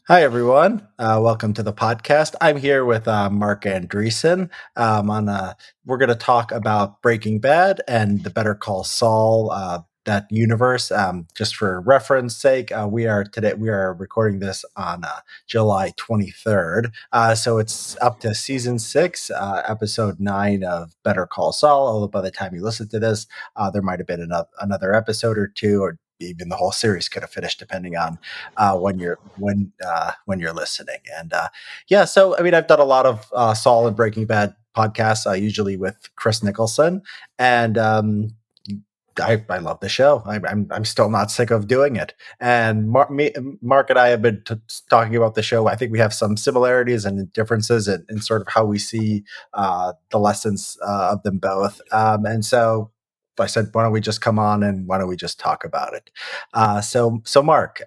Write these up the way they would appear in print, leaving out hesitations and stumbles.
Hi, everyone. Welcome to the podcast. I'm here with Marc Andreessen. We're going to talk about Breaking Bad and the Better Call Saul that universe. Just for reference sake, we are recording this on July 23rd. So it's up to season 6, episode 9 of Better Call Saul. Although by the time you listen to this, there might have been another episode or two, or even the whole series could have finished, depending on when you're listening. And yeah, so I mean, I've done a lot of Saul and Breaking Bad podcasts, usually with Chris Nicholson, and I love the show. I'm still not sick of doing it. And Mark and I have been talking about the show. I think we have some similarities and differences in sort of how we see the lessons of them both. And so I said, why don't we just come on and why don't we just talk about it? So Mark,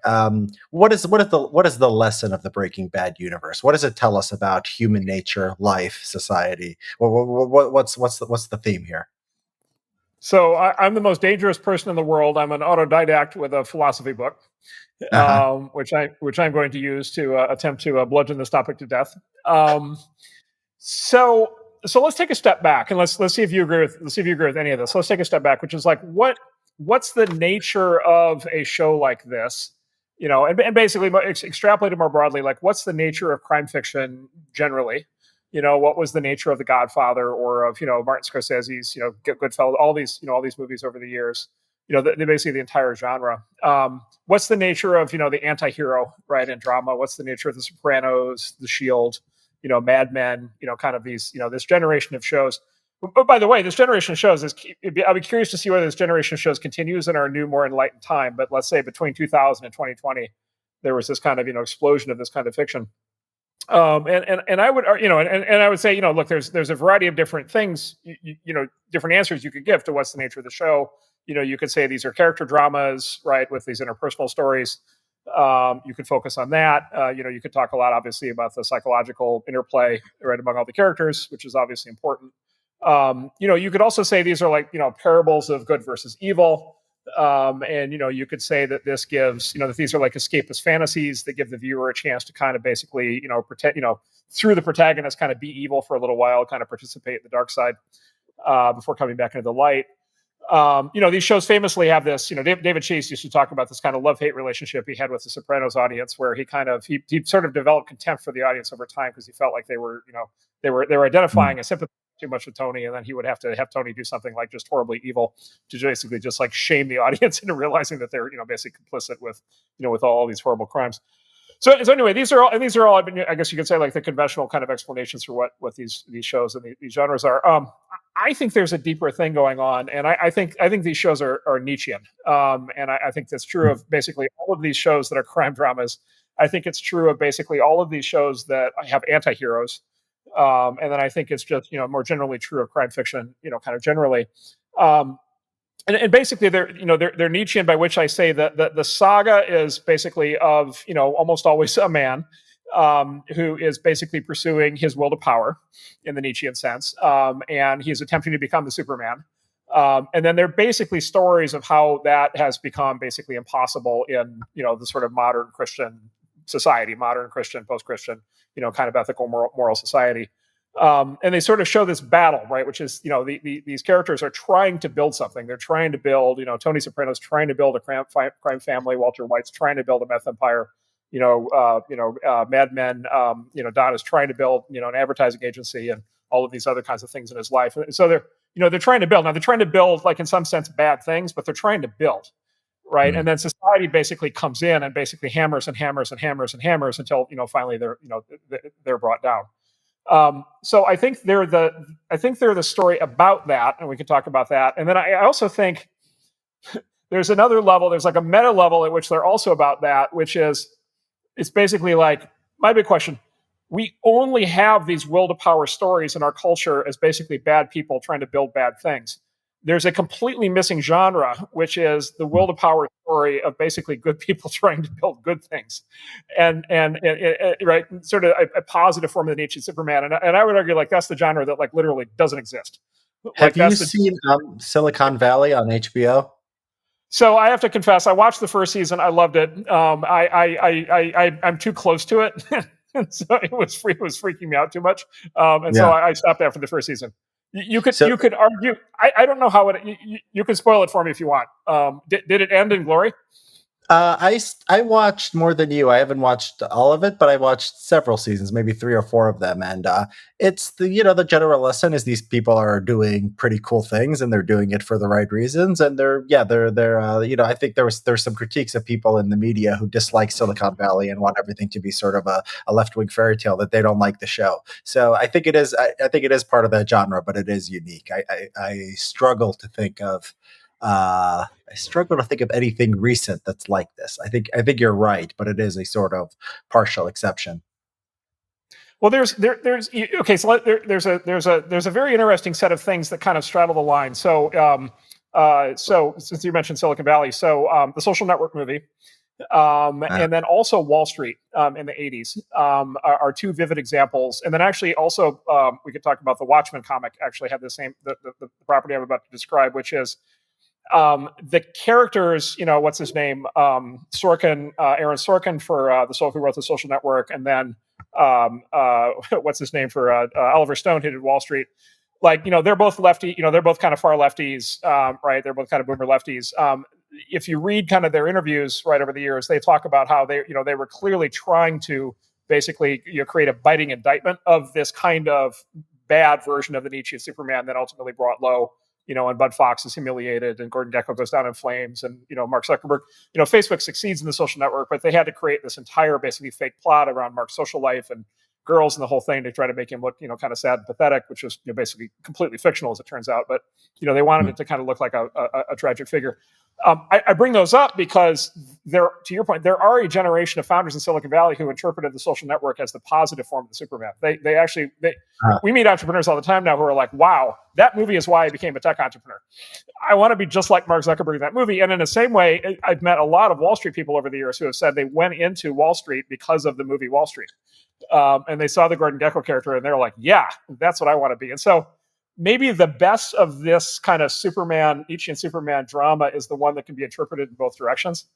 what is the lesson of the Breaking Bad universe? What does it tell us about human nature, life, society? What's the theme here? So I'm the most dangerous person in the world. I'm an autodidact with a philosophy book, Uh-huh. which I'm going to use to attempt to bludgeon this topic to death. Um, so so let's take a step back and let's see if you agree with any of this. Let's take a step back, which is like what's the nature of a show like this? And basically extrapolated more broadly, like what's the nature of crime fiction generally? What was the nature of The Godfather or of Martin Scorsese's Goodfellas, all these movies over the years. Basically the entire genre. What's the nature of the anti-hero, right, in drama? What's the nature of The Sopranos, The Shield, Mad Men, kind of these, this generation of shows. But by the way, this generation of shows I'll be curious to see whether this generation of shows continues in our new, more enlightened time. But let's say between 2000 and 2020, there was this kind of explosion of this kind of fiction. And I would and I would say, look, there's a variety of different things, different answers you could give to what's the nature of the show. You could say these are character dramas, right, with these interpersonal stories. You could focus on that. You could talk a lot, obviously, about the psychological interplay, right, among all the characters, which is obviously important. You could also say these are like parables of good versus evil. And you could say that this gives that these are like escapist fantasies that give the viewer a chance to kind of basically pretend through the protagonist kind of be evil for a little while, kind of participate in the dark side before coming back into the light. These shows famously have this. David Chase used to talk about this kind of love-hate relationship he had with the Sopranos audience, where he sort of developed contempt for the audience over time because he felt like they were Mm. identifying and sympathizing too much with Tony, and then he would have to have Tony do something like just horribly evil to basically just like shame the audience into realizing that they're basically complicit with with all these horrible crimes. So anyway, these are all. I guess you could say like the conventional kind of explanations for what these shows and these genres are. I think there's a deeper thing going on, and I think these shows are Nietzschean, and I think that's true of basically all of these shows that are crime dramas. I think it's true of basically all of these shows that have anti-heroes, and then I think it's just more generally true of crime fiction, kind of generally. Um, and basically they're Nietzschean, by which I say that the saga is basically of almost always a man who is basically pursuing his will to power in the Nietzschean sense, and he's attempting to become the Superman. And then they're basically stories of how that has become basically impossible in the sort of modern Christian society, modern Christian, post-Christian, kind of ethical, moral society. And they sort of show this battle, right? Which is, these characters are trying to build something. They're trying to build, Tony Soprano's trying to build a crime family. Walter White's trying to build a meth empire. Mad Men. Don is trying to build, an advertising agency and all of these other kinds of things in his life. And so they're trying to build. Now they're trying to build, like in some sense, bad things, but they're trying to build, right? Mm. And then society basically comes in and basically hammers and hammers and hammers and hammers until finally they're brought down. So I think they're the story about that, and we can talk about that. And then I also think there's another level. There's like a meta level at which they're also about that, which is it's basically like my big question. We only have these will to power stories in our culture as basically bad people trying to build bad things. There's a completely missing genre, which is the will to power story of basically good people trying to build good things, and right, sort of a positive form of the Nietzschean Superman. And I would argue like that's the genre that like literally doesn't exist. Have Like you that's the seen Silicon Valley on HBO? So I have to confess, I watched the first season. I loved it. I'm too close to it, and so it was freaking me out too much. And so Yeah. I stopped after the first season. So You could argue. I don't know how it. You can spoil it for me if you want. Did it end in glory? I watched more than you. I haven't watched all of it, but I watched several seasons, maybe 3 or 4 of them, and, it's the general lesson is these people are doing pretty cool things, and they're doing it for the right reasons, and I think there's some critiques of people in the media who dislike Silicon Valley and want everything to be sort of a left-wing fairy tale, that they don't like the show. So I think it is part of that genre, but it is unique. I struggle to think of, I struggle to think of anything recent that's like this. I think you're right, but it is a sort of partial exception. Well, there's okay. So there's a very interesting set of things that kind of straddle the line. So since you mentioned Silicon Valley, the Social Network movie, Uh, and then also Wall Street in the '80s are two vivid examples. And then actually also we could talk about the Watchmen comic. Actually, had the same the property I'm about to describe, which is the characters, what's his name, Sorkin, Aaron Sorkin for the Soul who wrote the Social Network, and then what's his name for Oliver Stone who did Wall Street. Like, they're both lefty, they're both kind of far lefties, right? They're both kind of boomer lefties. If you read kind of their interviews right over the years, they talk about how they were clearly trying to basically create a biting indictment of this kind of bad version of the Nietzschean Superman that ultimately brought low. And Bud Fox is humiliated, and Gordon Gekko goes down in flames, and Mark Zuckerberg. Facebook succeeds in the social network, but they had to create this entire basically fake plot around Mark's social life and girls and the whole thing to try to make him look, kind of sad and pathetic, which was basically completely fictional as it turns out. But they wanted hmm. it to kind of look like a tragic figure. I bring those up because there, to your point, there are a generation of founders in Silicon Valley who interpreted the social network as the positive form of the Superman. Uh, We meet entrepreneurs all the time now who are like, "Wow, that movie is why I became a tech entrepreneur. I want to be just like Mark Zuckerberg in that movie." And in the same way, I've met a lot of Wall Street people over the years who have said they went into Wall Street because of the movie Wall Street, and they saw the Gordon Gekko character, and they're like, "Yeah, that's what I want to be." And so maybe the best of this kind of Nietzschean Superman drama is the one that can be interpreted in both directions.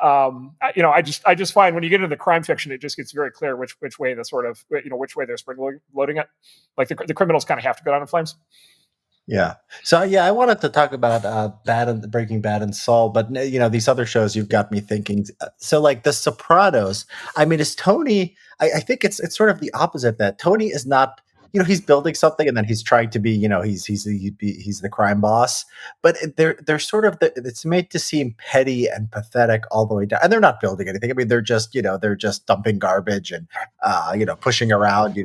I just find when you get into the crime fiction, it just gets very clear which way the sort of which way they're spring loading it. Like the criminals kind of have to go down in flames. Yeah. So yeah, I wanted to talk about Bad and Breaking Bad and Saul, but these other shows you've got me thinking. So like The Sopranos, I mean, is Tony? I think it's sort of the opposite. That Tony is not. He's building something, and then he's trying to be. He's the crime boss, but they're sort of it's made to seem petty and pathetic all the way down, and they're not building anything. I mean, they're just dumping garbage and pushing around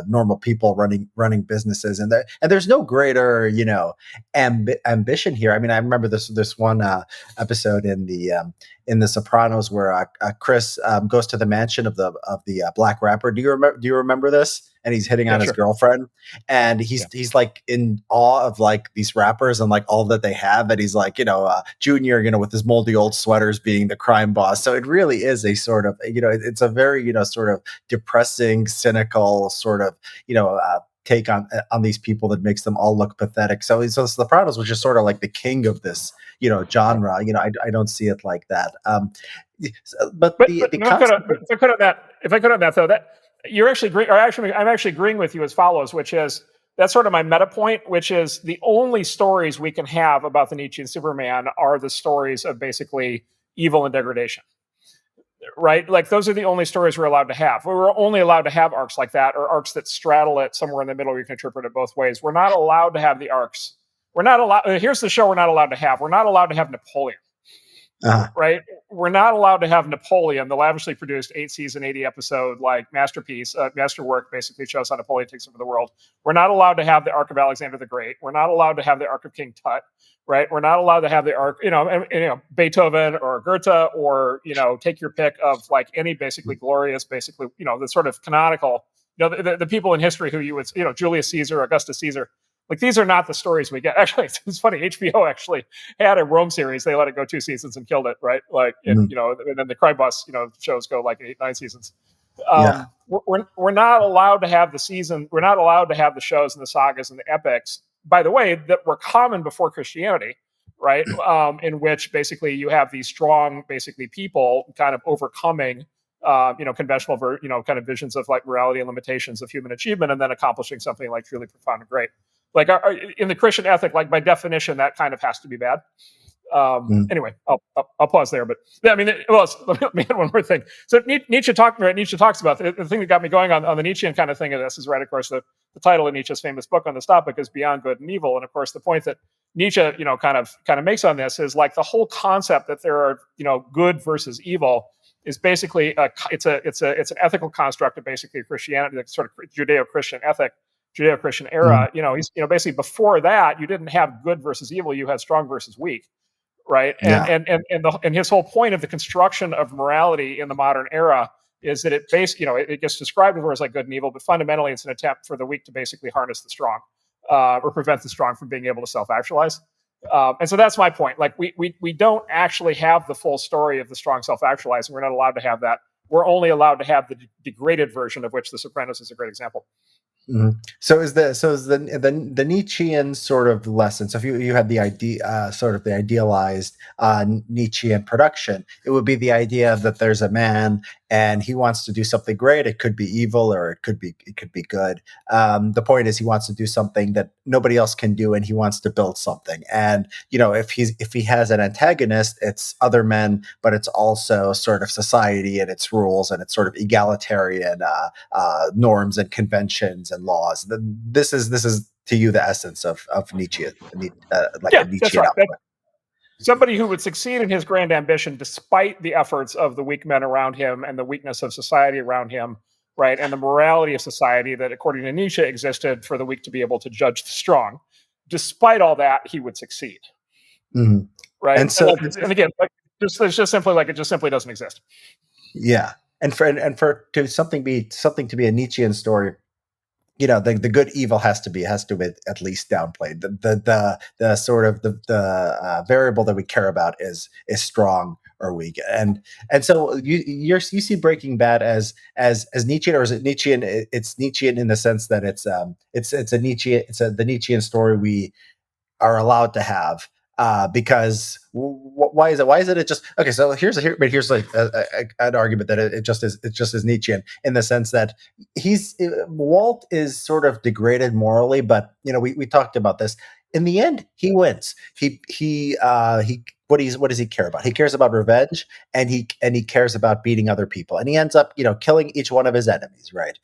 normal people running businesses, and there's no greater ambition here. I mean, I remember this one episode in the Sopranos where Chris goes to the mansion of the black rapper. Do you remember this? And he's hitting Yeah, on his sure. girlfriend, and Yeah. he's like in awe of like these rappers and like all that they have. And he's like, Junior, with his moldy old sweaters being the crime boss. So it really is a sort of, it's a very, sort of depressing, cynical sort of, take on these people that makes them all look pathetic. So Sopranos was just sort of like the king of this, genre. I don't see it like that. But the If I could, concept of if I could on that though, that you're actually I'm actually agreeing with you as follows, which is that's sort of my meta point, which is the only stories we can have about the Nietzschean Superman are the stories of basically evil and degradation. Right? Like those are the only stories we're allowed to have. We're only allowed to have arcs like that, or arcs that straddle it somewhere in the middle. You can interpret it both ways. We're not allowed to have the arcs. We're not allowed. Here's the show we're not allowed to have. We're not allowed to have Napoleon. uh, Right? We're not allowed to have Napoleon, the lavishly produced 8-season, 80-episode like masterpiece, masterwork, basically shows how Napoleon takes over the world. We're not allowed to have the arc of Alexander the Great. We're not allowed to have the arc of King Tut. Right? We're not allowed to have the arc, Beethoven or Goethe, or take your pick of like any basically glorious, basically the sort of canonical, the people in history who you would, Julius Caesar, Augustus Caesar. Like these are not the stories we get. Actually, it's funny. HBO actually had a Rome series. They let it go 2 seasons and killed it. Right? Like, and, mm, and then the Crime Boss, shows go like 8, 9 seasons. yeah. We're not allowed to have the season. We're not allowed to have the shows and the sagas and the epics, by the way, that were common before Christianity. right? In which basically you have these strong, basically people kind of overcoming, conventional, kind of visions of like morality and limitations of human achievement, and then accomplishing something like truly profound and great. Like in the Christian ethic, like by definition, that kind of has to be bad. Mm. Anyway, I'll pause there. But yeah, I mean, well, let me add one more thing. So Nietzsche talks about the thing that got me going on the Nietzschean kind of thing of this is, right, of course, the title of Nietzsche's famous book on this topic is Beyond Good and Evil. And of course, the point that Nietzsche, kind of makes on this is like the whole concept that there are, good versus evil is basically it's an ethical construct of basically Christianity, like sort of Judeo-Christian ethic, Judeo-Christian era. Mm. He's basically before that you didn't have good versus evil, you had strong versus weak, right? And Yeah. and his whole point of the construction of morality in the modern era is that it gets described as like good and evil, but fundamentally it's an attempt for the weak to basically harness the strong, or prevent the strong from being able to self-actualize. And so that's my point. Like we don't actually have the full story of the strong self-actualizing. We're not allowed to have that. We're only allowed to have the degraded version, of which The Sopranos is a great example. Mhm. So is the Nietzschean sort of lesson? So if you had the idea, sort of the idealized Nietzschean production, it would be the idea that there's a man and he wants to do something great. It could be evil or it could be good. The point is he wants to do something that nobody else can do, and he wants to build something. And if he has an antagonist, it's other men, but it's also sort of society and its rules and it's sort of egalitarian norms and conventions and laws. This is to you the essence of Nietzsche, like a Yeah, that's Nietzschean right. output. Somebody who would succeed in his grand ambition despite the efforts of the weak men around him and the weakness of society around him, right? And the morality of society that, according to Nietzsche, existed for the weak to be able to judge the strong. Despite all that, he would succeed, Mhm. right? And so And again, like, it's just simply like it just simply doesn't exist. yeah, and for to something to be a Nietzschean story, the good evil has to be at least downplayed. The sort of the variable that we care about is strong or weak. And so you see Breaking Bad as Nietzschean, or is it Nietzschean? It's Nietzschean in the sense that it's a Nietzsche, the Nietzschean story we are allowed to have, because why is it? Why isn't it just okay? So here's like an argument that it just is Nietzschean in the sense that Walt is sort of degraded morally, but we talked about this. In the end, he wins. He what does he care about? He cares about revenge, and he cares about beating other people, and he ends up killing each one of his enemies. Right?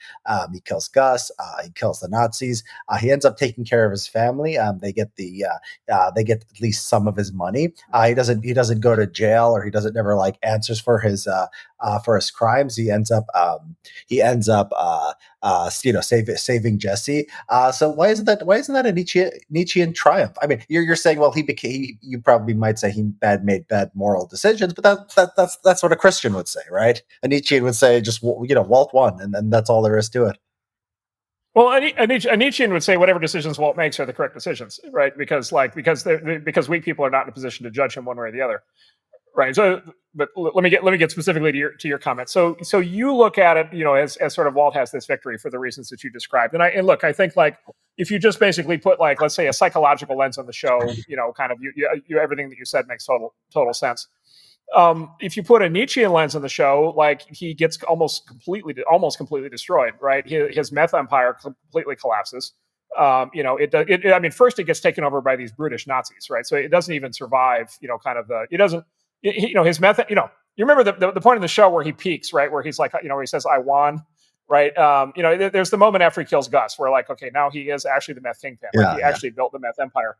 He kills Gus. He kills the Nazis. He ends up taking care of his family. They get at least some of his money. He doesn't go to jail, or he doesn't never like answers for his crimes. He ends up saving Jesse. So why isn't that a Nietzschean triumph? I mean, you're saying, well, you probably might say he made bad moral decisions, but that's what a Christian would say, right? A Nietzschean would say just Walt won, and then that's all there is to it. Well, a Nietzschean would say whatever decisions Walt makes are the correct decisions, right? Because weak people are not in a position to judge him one way or the other. Right. So, but let me get specifically to your comment. So you look at it, as sort of Walt has this victory for the reasons that you described. And look, I think like if you just basically put like, let's say, a psychological lens on the show, kind of you everything that you said makes total sense. If you put a Nietzschean lens on the show, like he gets almost completely destroyed, right? His meth empire completely collapses. I mean, first it gets taken over by these brutish Nazis, right? So it doesn't even survive, kind of it doesn't, his method, you remember the point of the show where he peaks, right? Where he's like, where he says, I won, right? There's the moment after he kills Gus where like, okay, now he is actually the meth kingpin. Like Yeah, he yeah. actually built the meth empire.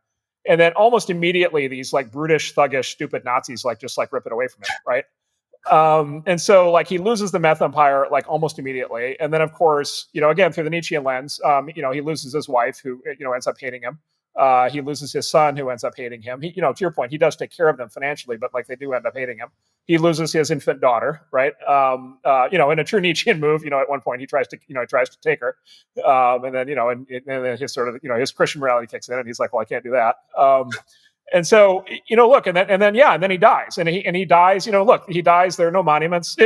And then almost immediately these like brutish, thuggish, stupid Nazis, like just like rip it away from him, right? And so like he loses the meth empire like almost immediately. And then of course, again, through the Nietzschean lens, he loses his wife who, ends up hating him. He loses his son who ends up hating him. To your point, he does take care of them financially, but like they do end up hating him. He loses his infant daughter, right? In a true Nietzschean move, at one point he tries to take her. And then, and then his sort of, his Christian morality kicks in and he's like, well, I can't do that. And so, look, and then he dies, and he dies. Look, he dies. There are no monuments.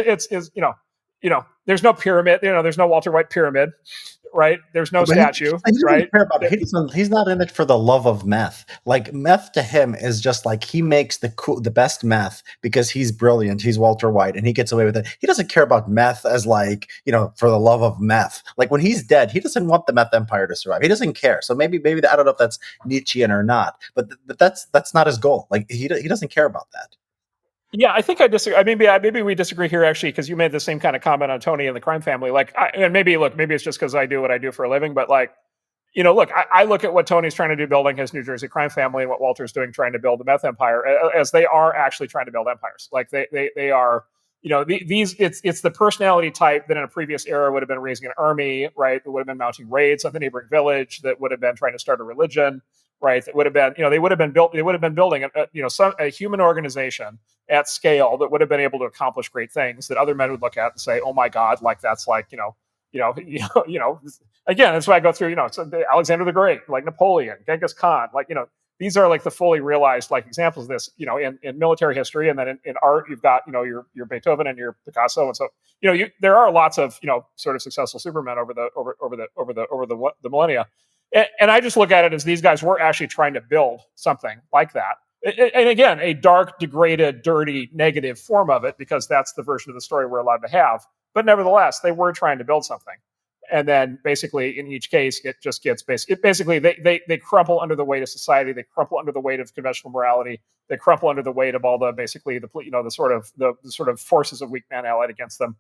there's no pyramid. There's no Walter White pyramid, right? There's no But statue, he doesn't right? care about it. He's not in it for the love of meth. Like meth to him is just like he makes the best meth because he's brilliant. He's Walter White and he gets away with it. He doesn't care about meth as like, for the love of meth. Like when he's dead, he doesn't want the meth empire to survive. He doesn't care. So maybe I don't know if that's Nietzschean or not, but that's not his goal. Like he doesn't care about that. Yeah, I think I disagree. Maybe we disagree here actually because you made the same kind of comment on Tony and the crime family. And maybe maybe it's just because I do what I do for a living, but like, look, I look at what Tony's trying to do building his New Jersey crime family and what Walter's doing trying to build the meth empire as they are actually trying to build empires. Like they are, these it's the personality type that in a previous era would have been raising an army, right? That would have been mounting raids on the neighboring village, that would have been trying to start a religion, right? That would have been, they would have been building a human organization at scale that would have been able to accomplish great things that other men would look at and say, oh my God, like that's like, again, that's why I go through, so Alexander the Great, like Napoleon, Genghis Khan, like, these are like the fully realized like examples of this, in military history. And then in art, you've got, your Beethoven and your Picasso. And so, there are lots of, sort of successful supermen over the millennia. And I just look at it as these guys were actually trying to build something like that. And again, a dark, degraded, dirty, negative form of it, because that's the version of the story we're allowed to have. But nevertheless, they were trying to build something. And then basically in each case, it just gets basically they crumple under the weight of society. They crumple under the weight of conventional morality. They crumple under the weight of all the basically the sort of forces of weak man allied against them.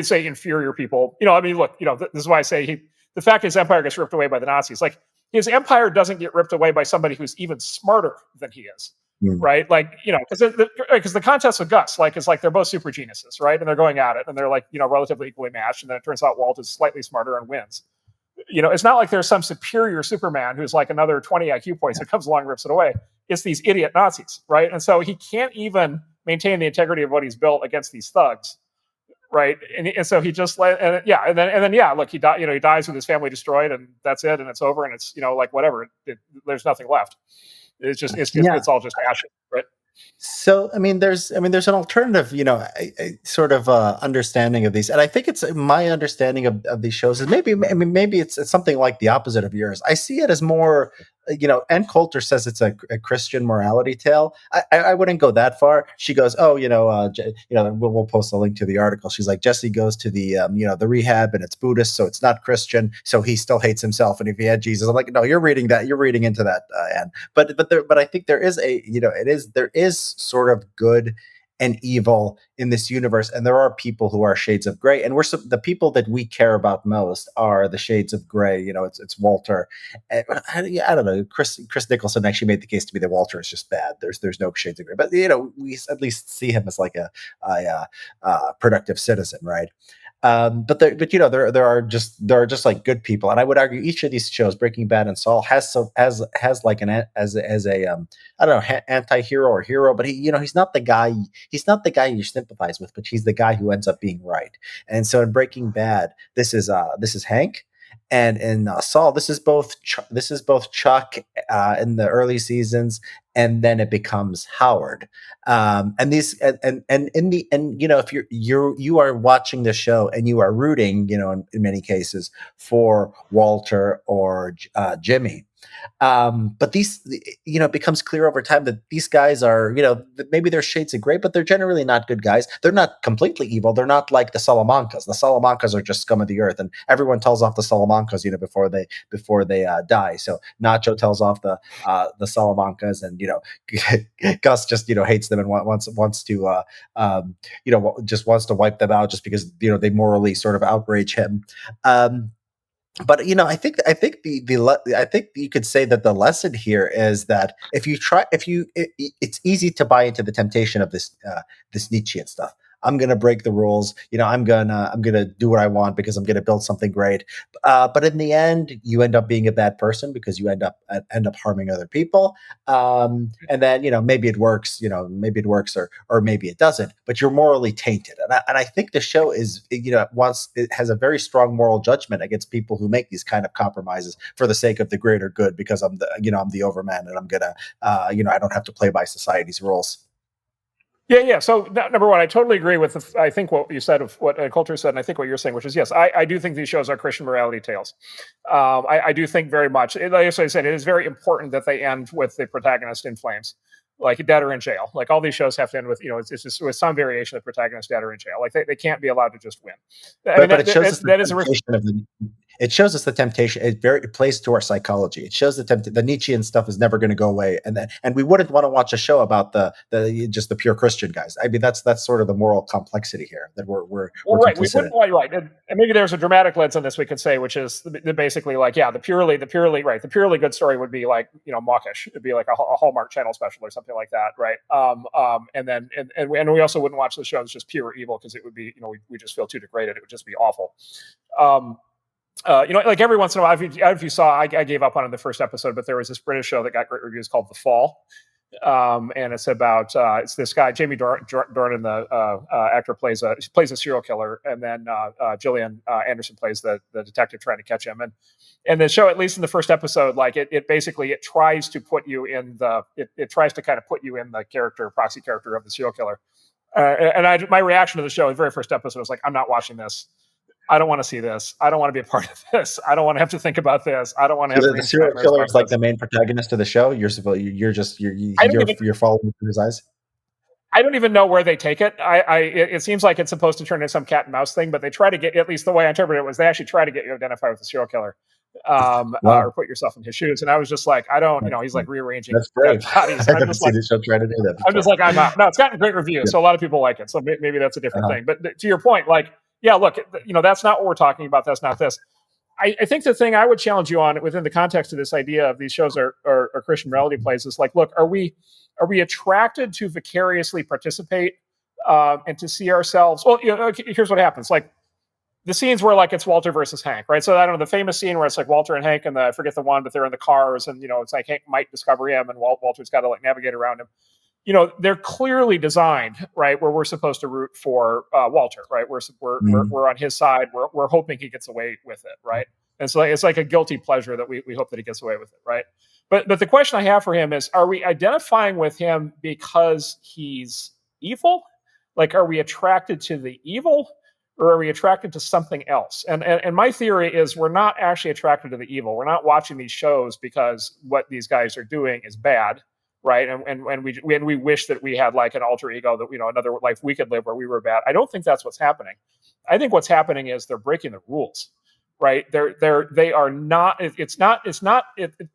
Say inferior people. Look, this is why I say the fact his empire gets ripped away by the Nazis. Like his empire doesn't get ripped away by somebody who's even smarter than he is. Mm. Right, like because the contest with Gus, like, is like they're both super geniuses, right? And they're going at it, and they're like relatively equally matched. And then it turns out Walt is slightly smarter and wins. It's not like there's some superior Superman who's like another 20 IQ points that comes along and rips it away. It's these idiot Nazis, right? And so he can't even maintain the integrity of what he's built against these thugs, right? And so he just and then look, he dies with his family destroyed, and that's it, and it's over, and it's like whatever. There's nothing left. It's just Yeah. it's all just ashes, right? So, there's an alternative, a sort of understanding of these, and I think it's my understanding of these shows is maybe it's something like the opposite of yours. I see it as more, Ann Coulter says it's a Christian morality tale. I wouldn't go that far. She goes, oh, we'll post a link to the article. She's like, Jesse goes to the the rehab and it's Buddhist, so it's not Christian, so he still hates himself. And if he had Jesus, I'm like, no, you're reading into that, Ann. But I think there is there is sort of good and evil in this universe, and there are people who are shades of gray, and the people that we care about most are the shades of gray. It's Walter. I don't know. Chris Nicholson actually made the case to me that Walter is just bad. There's no shades of gray, but we at least see him as like a productive citizen, right? There are just like good people, and I would argue each of these shows, Breaking Bad and Saul, has like as a I don't know, anti-hero or hero, but he's not the guy. He's not the guy you sympathize with, but he's the guy who ends up being right. And so in Breaking Bad, this is Hank, and in Saul, this is both Chuck in the early seasons, and then it becomes Howard. And these and in the and if you are watching the show and you are rooting, in many cases for Walter or Jimmy. But these, it becomes clear over time that these guys are, maybe they're shades of gray, but they're generally not good guys. They're not completely evil. They're not like the Salamancas. The Salamancas are just scum of the earth, and everyone tells off the Salamancas, before they die. So Nacho tells off the Salamancas, and Gus just hates them and wants to just wants to wipe them out just because they morally sort of outrage him. But I think you could say that the lesson here is that it's easy to buy into the temptation of this Nietzschean stuff. I'm gonna break the rules. I'm gonna do what I want because I'm gonna build something great. But in the end, you end up being a bad person because you end up harming other people. And then maybe it works. Maybe it works or maybe it doesn't. But you're morally tainted. And I think the show is it has a very strong moral judgment against people who make these kind of compromises for the sake of the greater good because I'm the overman and I'm gonna I don't have to play by society's rules. Yeah. So number one, I totally agree with I think what you said of what Coulter said, and I think what you're saying, which is yes, I do think these shows are Christian morality tales. I do think very much. Like I said, it is very important that they end with the protagonist in flames, like dead or in jail. Like all these shows have to end with it's just with some variation of the protagonist dead or in jail. Like they can't be allowed to just win. I mean But it shows us the that is a temptation of the. It shows us the temptation. It plays to our psychology. It shows the Nietzschean stuff is never going to go away, and we wouldn't want to watch a show about the just the pure Christian guys. I mean, that's sort of the moral complexity here that we're Well, right. We complicit in. wouldn't. Well, right. And maybe there's a dramatic lens on this we could say, which is basically like, yeah, the purely right. The purely good story would be like mawkish. It'd be like a Hallmark Channel special or something like that, right? And then and we also wouldn't watch the show as just pure evil because it would be we just feel too degraded. It would just be awful. Um, like every once in a while, if you saw, I gave up on it in the first episode, but there was this British show that got great reviews called The Fall. And it's about it's this guy Jamie Dornan, the actor, plays a serial killer, and then Gillian Anderson plays the detective trying to catch him. And the show, at least in the first episode, like it basically it tries to put you in it tries to kind of put you in the proxy character of the serial killer. My reaction to the show, the very first episode, was like, I'm not watching this. I don't want to see this. I don't want to be a part of this. I don't want to have to think about this. I don't want to have The serial killer is like the main protagonist of the show. I don't even You're following through his eyes. I don't even know where they take it. It seems like it's supposed to turn into some cat and mouse thing, but they try to get, at least the way I interpret it was they actually try to get you to identify with the serial killer, Wow, or put yourself in his shoes. And I was just like, I don't, he's like rearranging that's dead brave. bodies. I And I'm haven't just seen like, the show try to do that I'm before. just like, I'm out. No, it's gotten great reviews, Yeah. so a lot of people like it. So maybe that's a different Uh-huh. thing. But to your point, like, yeah, look, that's not what we're talking about. That's not this. I think the thing I would challenge you on within the context of this idea of these shows are Christian morality plays is like, look, are we attracted to vicariously participate and to see ourselves? Well, here's what happens. Like the scenes where like it's Walter versus Hank, right? So I don't know the famous scene where it's like Walter and Hank and I forget the one, but they're in the cars and it's like Hank might discover him and Walter's got to like navigate around him. They're clearly designed, right, where we're supposed to root for Walter, right? We're on his side. We're hoping he gets away with it, right? And so it's like a guilty pleasure that we hope that he gets away with it, right? But the question I have for him is: are we identifying with him because he's evil? Like, are we attracted to the evil, or are we attracted to something else? And my theory is we're not actually attracted to the evil. We're not watching these shows because what these guys are doing is bad, right? And we wish that we had like an alter ego that another life we could live where we were bad. I don't think that's what's happening. I think what's happening is they're breaking the rules, right? They are not.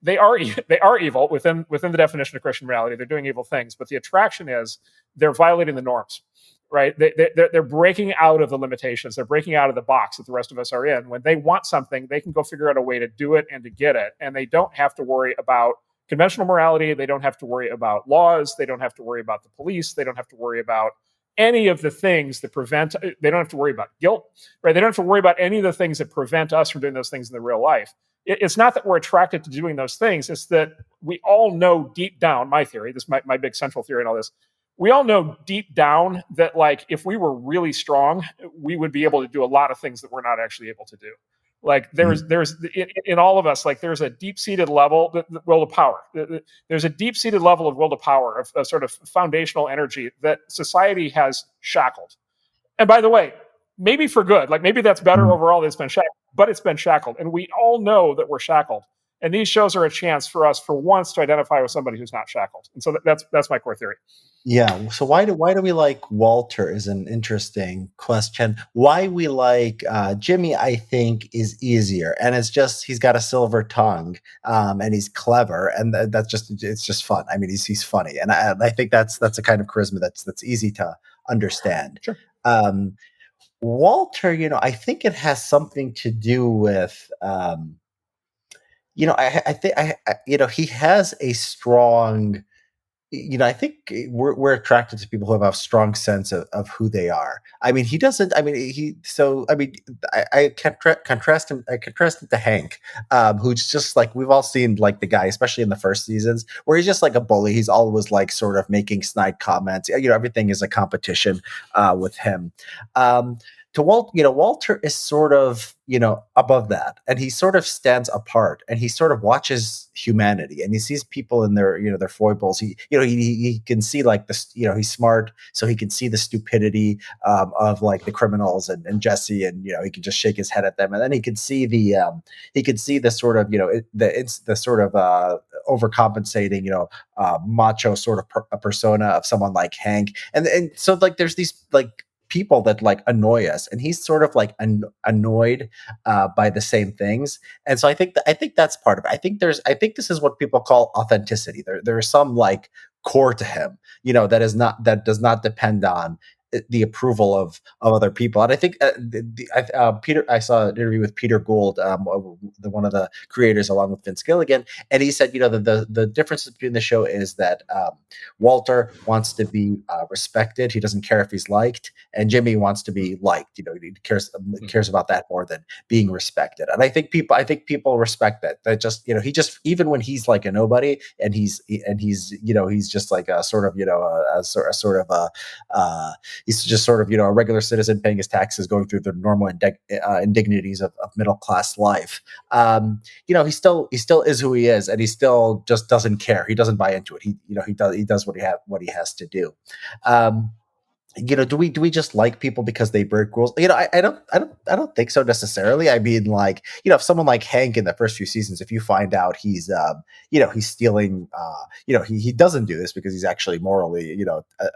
They are evil within the definition of Christian morality. They're doing evil things, but the attraction is they're violating the norms, right? They're breaking out of the limitations. They're breaking out of the box that the rest of us are in. When they want something, they can go figure out a way to do it and to get it, and they don't have to worry about conventional morality. They don't have to worry about laws. They don't have to worry about the police. They don't have to worry about any of the things that prevent. They don't have to worry about guilt, right? They don't have to worry about any of the things that prevent us from doing those things in the real life. It's not that we're attracted to doing those things. It's that we all know deep down, my theory, this is my big central theory in all this, we all know deep down that like if we were really strong, we would be able to do a lot of things that we're not actually able to do. Like there's in all of us, like there's a deep-seated level, the will to power. There's a deep-seated level of will to power, of sort of foundational energy that society has shackled. And by the way, maybe for good, like maybe that's better overall that it's been shackled, but it's been shackled. And we all know that we're shackled. And these shows are a chance for us for once to identify with somebody who's not shackled. And so that's my core theory. Yeah. So why do we like Walter is an interesting question. Why we like Jimmy, I think, is easier, and it's just he's got a silver tongue, and he's clever, and it's just fun. I mean, he's funny, and I think that's a kind of charisma that's easy to understand. Sure. Walter, I think it has something to do with. I think he has a strong. I think we're attracted to people who have a strong sense of who they are. I mean, he doesn't. I mean, I contrast him. I contrast him to Hank, who's just like we've all seen, like the guy, especially in the first seasons, where he's just like a bully. He's always like sort of making snide comments. Everything is a competition with him. to Walter is sort of, above that, and he sort of stands apart, and he sort of watches humanity, and he sees people in their foibles. He can see like this, he's smart, so he can see the stupidity of like the criminals and Jesse, and he can just shake his head at them, and then he can see the sort of, the sort of overcompensating, macho sort of a persona of someone like Hank, and so like there's these like people that like annoy us, and he's sort of like annoyed by the same things. And so I think that's part of it. I think this is what people call authenticity. There is some like core to him, that does not depend on the approval of other people. And I think Peter, I saw an interview with Peter Gould, one of the creators, along with Vince Gilligan, and he said, the difference between the show is that Walter wants to be respected. He doesn't care if he's liked, and Jimmy wants to be liked. He cares about that more than being respected. And I think people respect that. That just, he just, even when he's like a nobody, and he's he's just like a sort of, a sort of a he's just sort of, a regular citizen paying his taxes, going through the normal indignities of middle class life. He still is who he is, and he still just doesn't care. He doesn't buy into it. He does what he has to do. Do we just like people because they break rules? I don't think so necessarily. I mean, like, if someone like Hank in the first few seasons, if you find out he's stealing, he doesn't do this because he's actually morally,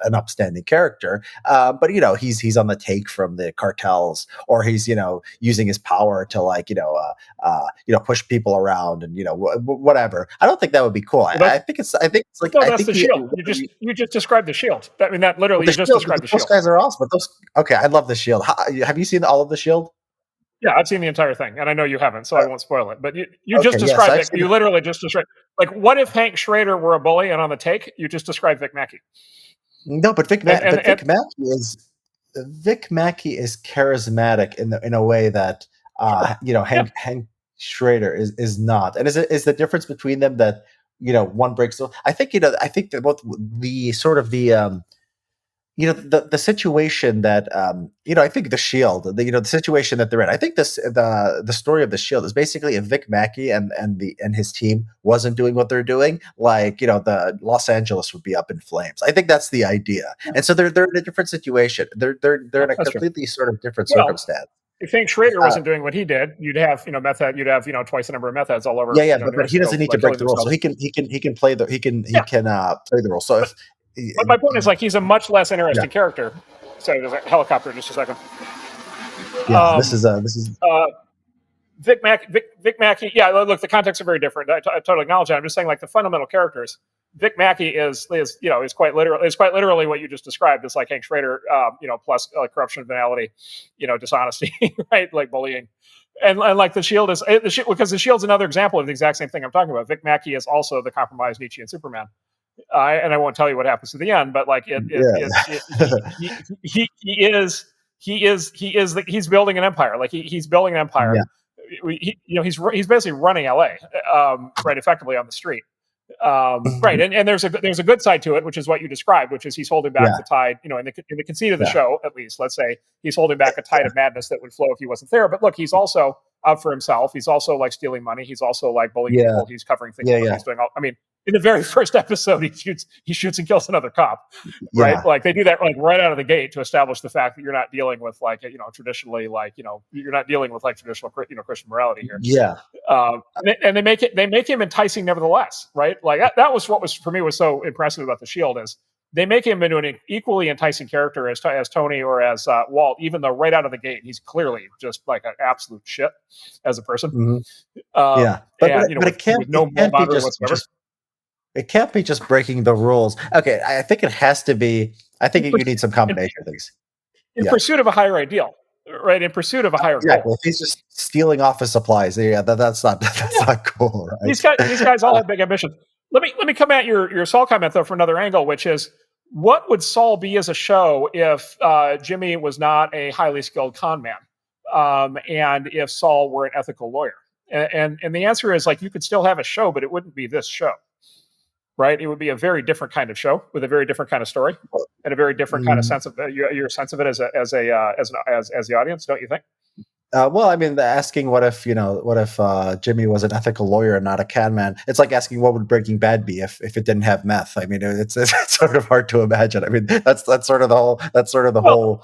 an upstanding character. But he's on the take from the cartels, or he's, using his power to like, push people around, and whatever. I don't think that would be cool. I think it's like, no, I that's think the Shield. You just described the Shield. I mean, that literally, you just described the those Shield. guys are awesome. But okay, I love the Shield. Have you seen all of the Shield? Yeah, I've seen the entire thing, and I know you haven't, so I won't spoil it. But you just Okay, yes, described I've it. seen You it. literally just described, like, what if Hank Schrader were a bully and on the take? You just described Vic Mackey. No, but And Vic Mackey is charismatic in a way that sure, yeah, Hank Schrader is not. And is the difference between them that one breaks the— I think that both the sort of the situation that I think the Shield, the situation that they're in. I think the story of the Shield is basically if Vic Mackey and his team wasn't doing what they're doing, like, the Los Angeles would be up in flames. I think that's the idea. And so they're in a different situation. They're in a that's true. completely sort of different Well, circumstance. if Hank Schrader Uh, wasn't doing what he did, you'd have meth head, you'd have twice the number of meth heads all over yeah, New but he doesn't Mexico, need to like break killing the rules. So themselves. he can play Yeah, play the role. So but if but my point is, like, he's a much less yeah, interesting character. Sorry, there's a helicopter. Just a second. yeah, Um, this is uh, Vic Mackey. Yeah, look, the contexts are very different. I totally acknowledge that. I'm just saying, like, the fundamental characters. Vic Mackey is quite literally what you just described. It's like Hank Schrader, plus corruption, venality, dishonesty, right? Like bullying, and like the Shield is because the Shield's another example of the exact same thing I'm talking about. Vic Mackey is also the compromised Nietzschean Superman. And I won't tell you what happens to the end, but like yeah. he's building an empire. Like he's building an empire. Yeah. He's basically running LA, right, effectively on the street. Right, and there's a good side to it, which is what you described, which is he's holding back Yeah. the tide. In the conceit of the Yeah. show, at least, let's say he's holding back a tide of madness that would flow if he wasn't there. But look, he's also out for himself. He's also like stealing money. He's also like bullying Yeah. people. He's covering things Yeah. up. Yeah. He's doing all. I mean, in the very first episode, he shoots and kills another cop. Right, Yeah. like they do that like right out of the gate to establish the fact that you're not dealing with like traditionally you're not dealing with like traditional Christian morality here. Yeah. And they make him enticing nevertheless, right? Like that was what was for me was so impressive about the Shield is they make him into an equally enticing character as Tony or as Walt, even though right out of the gate he's clearly just like an absolute shit as a person, Mhm. Yeah. and But with no moral it can't be boundary whatsoever. it can't be just breaking the rules. Okay, I think it has to be. I think In, you need some in, combination of things. in Yeah. pursuit of a higher ideal, right? In pursuit of a higher goal. Exactly. If he's just stealing office supplies, yeah, that's not that's Yeah, not cool, these right? guys these guys all have big ambitions. Let me come at your Saul comment though from another angle, which is what would Saul be as a show if Jimmy was not a highly skilled con man, and if Saul were an ethical lawyer? And the answer is like you could still have a show, but it wouldn't be this show. right? It would be a very different kind of show with a very different kind of story and a very different kind of Mm, sense of your sense of it as the audience, don't you think? well, I mean, asking what if Jimmy was an ethical lawyer and not a can man? It's like asking what would Breaking Bad be if it didn't have meth. I mean, it's sort of hard to imagine. I mean, that's sort of the Well, whole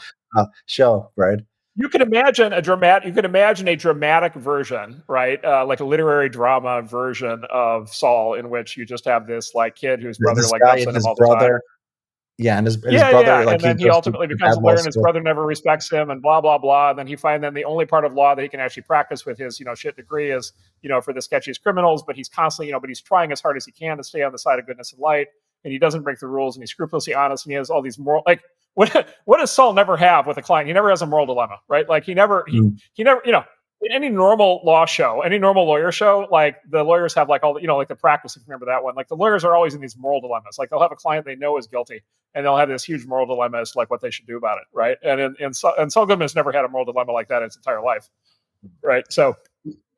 show, right? you could imagine a dramatic version, right? Like a literary drama version of Saul, in which you just have this like kid whose brother This like guy dumps and on him his all the time. brother, yeah, and his Yeah, yeah, brother, like and he then he goes ultimately to becomes bad a law lawyer, and his school. brother never respects him, and blah blah blah. And then he finds then the only part of law that he can actually practice with his shit degree is for the sketchiest criminals. But he's constantly but he's trying as hard as he can to stay on the side of goodness and light, and he doesn't break the rules, and he's scrupulously honest, and he has all these moral like. What does Saul never have with a client? He never has a moral dilemma, right? Like Mm. he never in any normal law show, any normal lawyer show, like the lawyers have like all like the practice, if you remember that one. Like the lawyers are always in these moral dilemmas. Like they'll have a client they know is guilty, and they'll have this huge moral dilemma as to like what they should do about it, right? And Saul Goodman's never had a moral dilemma like that in his entire life, right? So,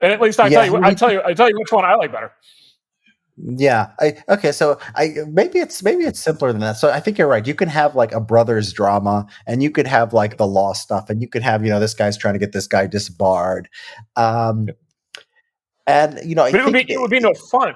and at least Yeah, I tell you which one I like better. yeah. Okay, so I maybe it's simpler than that. So I think you're right. You can have like a brothers drama, and you could have like the law stuff, and you could have this guy's trying to get this guy disbarred, um, and I But think it would be no fun.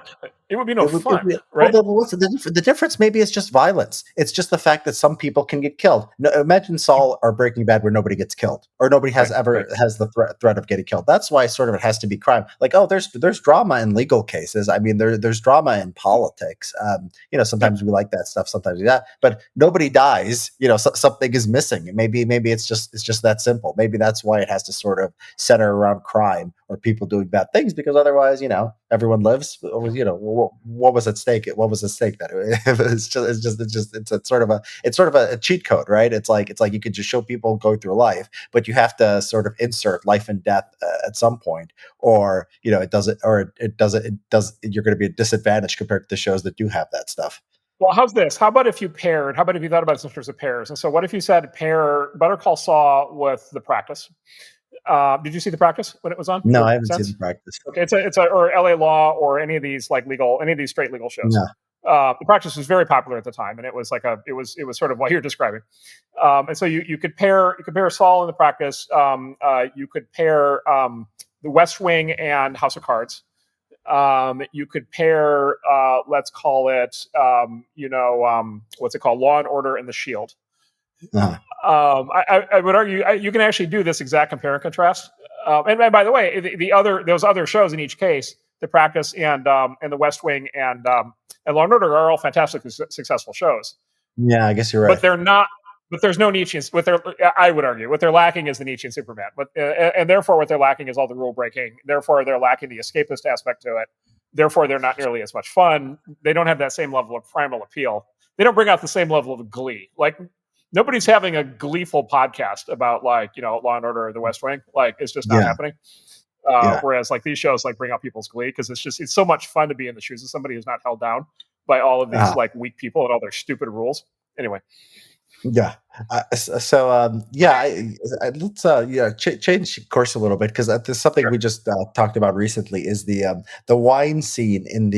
It would be no it would fun, well, right? then what's the difference? Maybe it's just violence. It's just the fact that some people can get killed. No, imagine Saul or Breaking Bad where nobody gets killed or nobody has Right, ever right. has the threat of getting killed. That's why sort of it has to be crime. Like, oh, there's drama in legal cases. I mean, there's drama in politics. Yeah. Sometimes we like that stuff, sometimes we not. But nobody dies. Something is missing. Maybe it's just that simple. Maybe that's why it has to sort of center around crime or people doing bad things, because otherwise, everyone lives. Or, what was at stake? What was at stake? That it's sort of a cheat code, right? It's like you could just show people going through life, but you have to sort of insert life and death at some point, or it doesn't, or it doesn't. It does. You're going to be a disadvantage compared to the shows that do have that stuff. Well, how's this? How about if you paired? How about if you thought about it in terms of pairs? And so, what if you said pair Better Call Saul with The Practice? Did you see The Practice when it was on? No, Your I haven't seen the sense? practice. Okay, it's a or L.A. Law or any of these like legal, any of these straight legal shows. No. The Practice was very popular at the time, and it was like it was sort of what you're describing. And so you could pair Saul in The Practice. You could pair The West Wing and House of Cards. You could pair, let's call it, what's it called, Law and Order and The Shield. Uh-huh. I would argue you can actually do this exact compare and contrast. And by the way, those other shows in each case, The Practice and The West Wing and Law and Order are all fantastically successful shows, Yeah, I guess you're but right. they're not. But there's no Nietzschean. I would argue, what they're lacking is the Nietzschean Superman. But and therefore, what they're lacking is all the rule breaking. Therefore, they're lacking the escapist aspect to it. Therefore, they're not nearly as much fun. They don't have that same level of primal appeal. They don't bring out the same level of glee. Like nobody's having a gleeful podcast about Law and Order or The West Wing. Like it's just not Yeah, happening. yeah. Whereas like these shows like bring out people's glee because it's so much fun to be in the shoes of somebody who's not held down by all of these Uh, like weak people and all their stupid rules. Anyway, Yeah. So yeah, let's change course a little bit, because there's something sure. we just talked about recently is the wine scene in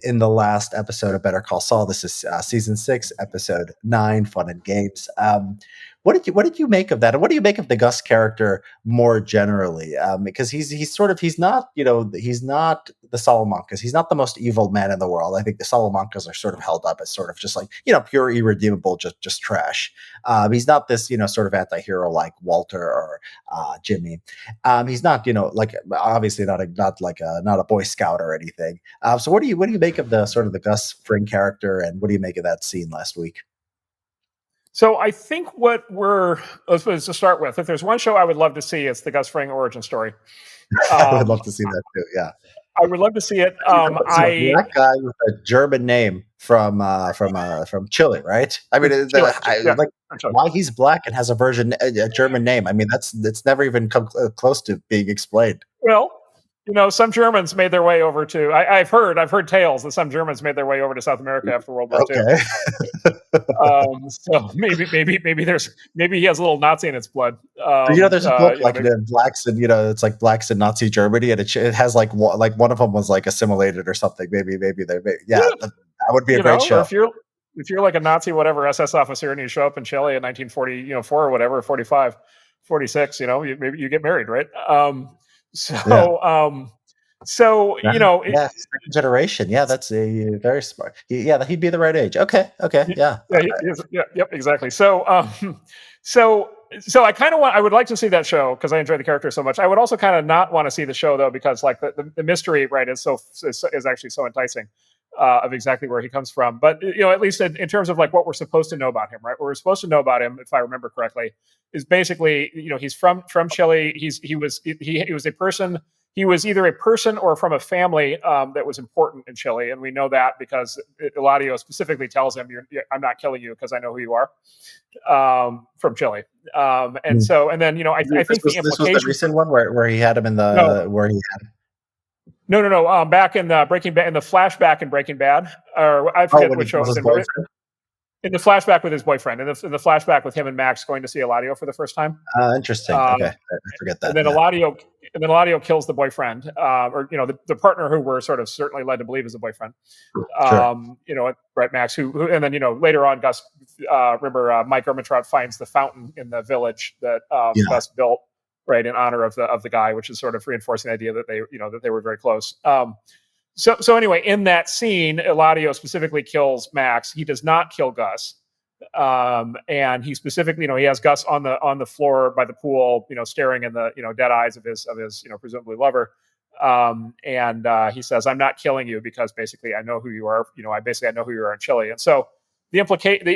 in the last episode of Better Call Saul. This is season 6, episode 9, Fun and Games. What did you make of that, and what do you make of the Gus character more generally? Because he's not he's not the Salamancas. He's not the most evil man in the world. I think the Salamancas are sort of held up as sort of just like pure irredeemable, just trash. He's not this sort of anti-hero like Walter or Jimmy. He's not like obviously not a Boy Scout or anything. So what do you make of the sort of the Gus Fring character, and what do you make of that scene last week? So I think let's to start with. If there's one show I would love to see, it's the Gus Fring origin story. I would Um, love to see that too. Yeah. I would love to see it. So a black guy with a German name from Chile, right? I mean, Chile, yeah, like I'm sorry. why he's black and has a German name. I mean, that's never even come close to being explained. Well, some Germans made their way over to. I've heard tales that some Germans made their way over to South America after World War II. Okay. So maybe he has a little Nazi in its blood. There's a book like Maybe, the blacks and it's like blacks in Nazi Germany, and it has like one of them was like assimilated or something. Maybe they yeah, yeah, that would be a great or show. if you're like a Nazi whatever SS officer and you show up in Chile in 1940, 4 or whatever, 45, 46, maybe you get married, right? Yeah. So um, so Yeah, you know, yeah, second generation. Yeah, that's a very smart. Yeah, he'd be the right age. Okay, okay, yeah. Yeah, yeah, yep, exactly. So so I would like to see that show because I enjoy the character so much. I would also kind of not want to see the show though because like the mystery, right, is actually so enticing of exactly where he comes from. But at least in terms of like what we're supposed to know about him, right? What we're supposed to know about him, if I remember correctly, is basically he's from Chile. He was a person. He was either a person or from a family that was important in Chile, and we know that because Eladio specifically tells him, "I'm not killing you because I know who you are." From Chile, and Mm. so, and then I This think the was the implication for recent one where he had him in no, the where he had. no. Back in Breaking Bad, in the flashback in Breaking Bad, or I Oh, forget when he which show it kills was his in, but boyfriend. in the flashback with his boyfriend, in the flashback with him and Max going to see Eladio for the first time. Interesting. Uh, Okay, I forget and that. then Yeah, Eladio kills the boyfriend, or the partner who we're sort of certainly led to believe is the boyfriend. sure. Right, Max, who and then later on, Gus, remember Mike Ermintrout finds the fountain in the village that Yeah. Gus built, right, in honor of the guy, which is sort of reinforcing the idea that they were very close. So anyway, in that scene, Eladio specifically kills Max. He does not kill Gus. And he specifically, he has Gus on the floor by the pool, staring in the dead eyes of his presumably lover. And he says, "I'm not killing you because basically I know who you are. I know who you are in Chile." And so the implication,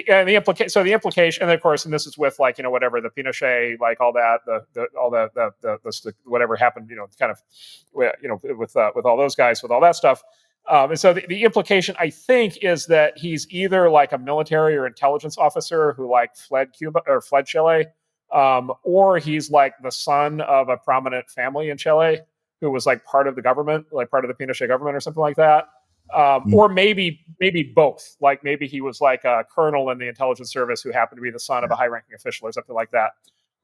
and of course, and this is with like whatever the Pinochet, like all that, the whatever happened, kind of, with all those guys, with all that stuff. And so the implication, I think, is that he's either like a military or intelligence officer who like fled Cuba or fled Chile, or he's like the son of a prominent family in Chile who was like part of the government, like part of the Pinochet government or something like that. Mm. Or maybe both. Like maybe he was like a colonel in the intelligence service who happened to be the son of a high-ranking official or something like that,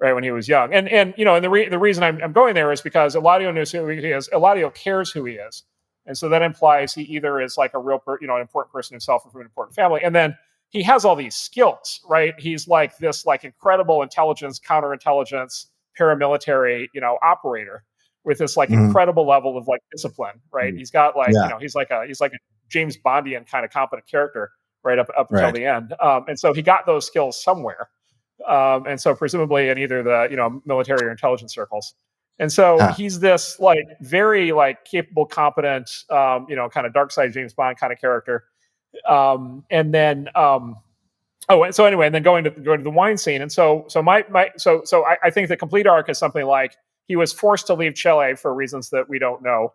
right, when he was young. And the reason I'm going there is because Eladio knows who he is. Eladio cares who he is, and so that implies he either is like a real, an important person himself or from an important family, and then he has all these skills, right? He's like this like incredible intelligence, counterintelligence, paramilitary, operator with this like Mhm. incredible level of like discipline, right? He's got like, Yeah, he's like a James Bondian kind of competent character right up until right. the end. And so he got those skills somewhere. And so presumably in either the military or intelligence circles. And so Huh. he's this like very like capable, competent, kind of dark side James Bond kind of character. And then and so anyway, and then going to the wine scene. And I think the complete arc is something like he was forced to leave Chile for reasons that we don't know.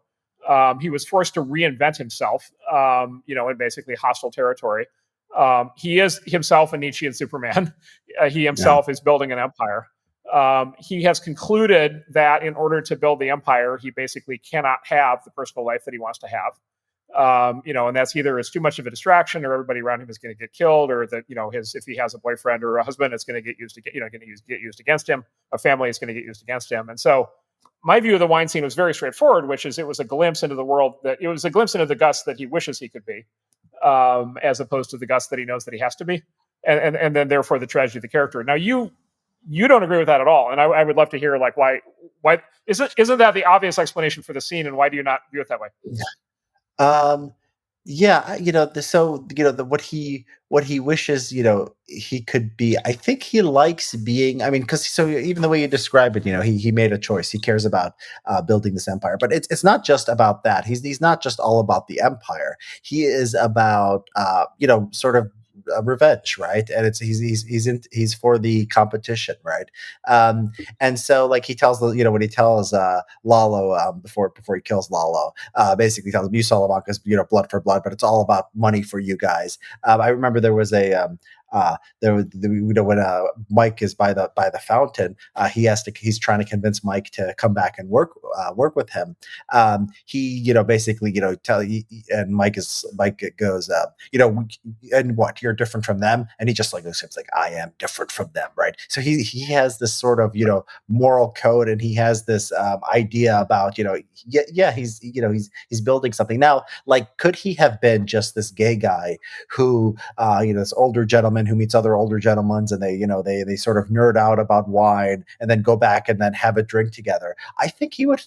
He was forced to reinvent himself, in basically hostile territory. He is himself a Nietzschean Superman. He Yeah. himself is building an empire. He has concluded that in order to build the empire, he basically cannot have the personal life that he wants to have. And that's either it's too much of a distraction, or everybody around him is going to get killed, or that if he has a boyfriend or a husband, it's going to get used get used against him. A family is going to get used against him, and so my view of the wine scene was very straightforward, which is it was a glimpse into the world that it was a glimpse into the Gus that he wishes he could be, as opposed to the Gus that he knows that he has to be, and then therefore the tragedy of the character. Now you don't agree with that at all, and I would love to hear like why isn't that the obvious explanation for the scene, and why do you not view it that way? Um, yeah, what he wishes, he could be. I think he likes being. I mean, because so even the way you describe it, he made a choice. He cares about building this empire, but it's not just about that. He's not just all about the empire. He is about sort of. Revenge, right? And it's he's for the competition, right? And so like he tells when he tells Lalo before he kills Lalo, basically tells him, "You Salamanca's, blood for blood, but it's all about money for you guys." I remember there was when Mike is by the fountain, he's trying to convince Mike to come back and work with him. He basically tell and Mike goes, and what, you're different from them, and he just like looks like, I am different from them, right? So he has this sort of moral code, and he has this idea about yeah, he's building something now. Like, could he have been just this gay guy who this older gentleman who meets other older gentlemen, and they sort of nerd out about wine and then go back and then have a drink together? I think he would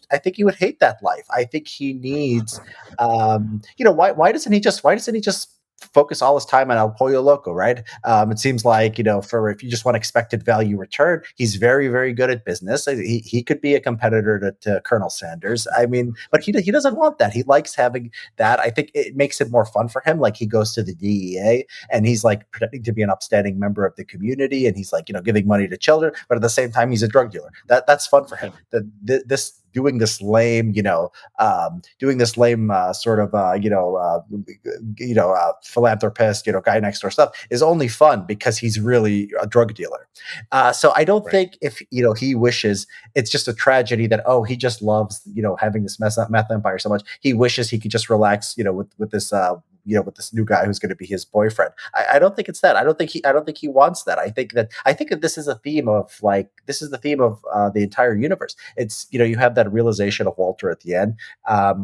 hate that life. I think he needs why doesn't he just focus all his time on El Pollo Loco, right? It seems like, for if you just want expected value return, he's very, very good at business. He could be a competitor to Colonel Sanders. I mean, but he doesn't want that. He likes having that. I think it makes it more fun for him. Like, he goes to the DEA and he's like pretending to be an upstanding member of the community, and he's like, giving money to children, but at the same time, he's a drug dealer. That's fun for him. This doing this lame, sort of, philanthropist, guy next door stuff is only fun because he's really a drug dealer. So I don't think if he wishes, it's just a tragedy that he just loves having this meth empire so much. He wishes he could just relax with this with this new guy who's going to be his boyfriend. I don't think it's that. I don't think he wants that. I think that this is a theme of the entire universe. It's you have that realization of Walter at the end,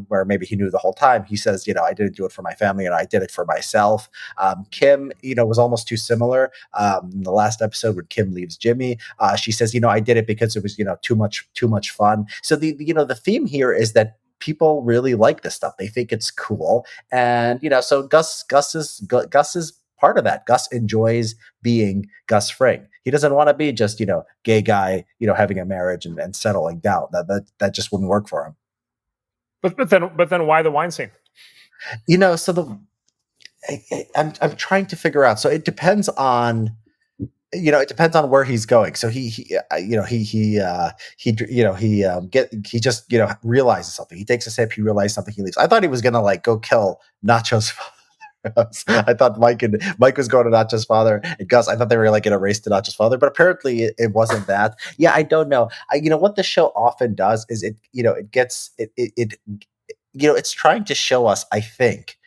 where maybe he knew the whole time. He says, I didn't do it for my family, and I did it for myself. Kim, was almost too similar. In the last episode when Kim leaves Jimmy, she says, I did it because it was too much fun. So the theme here is that people really like this stuff. They think it's cool, and so Gus is part of that. Gus enjoys being Gus Fring. He doesn't want to be just gay guy having a marriage and settling down. That just wouldn't work for him. But then why the wine scene? So I'm trying to figure out. So it depends on where he's going. So he just realizes something. He takes a sip. He realizes something. He leaves. I thought he was gonna like go kill Nacho's father. I thought Mike was going to Nacho's father, and Gus, I thought they were like in a race to Nacho's father, but apparently it wasn't that. Yeah, I don't know. What the show often does is it's trying to show us, I think,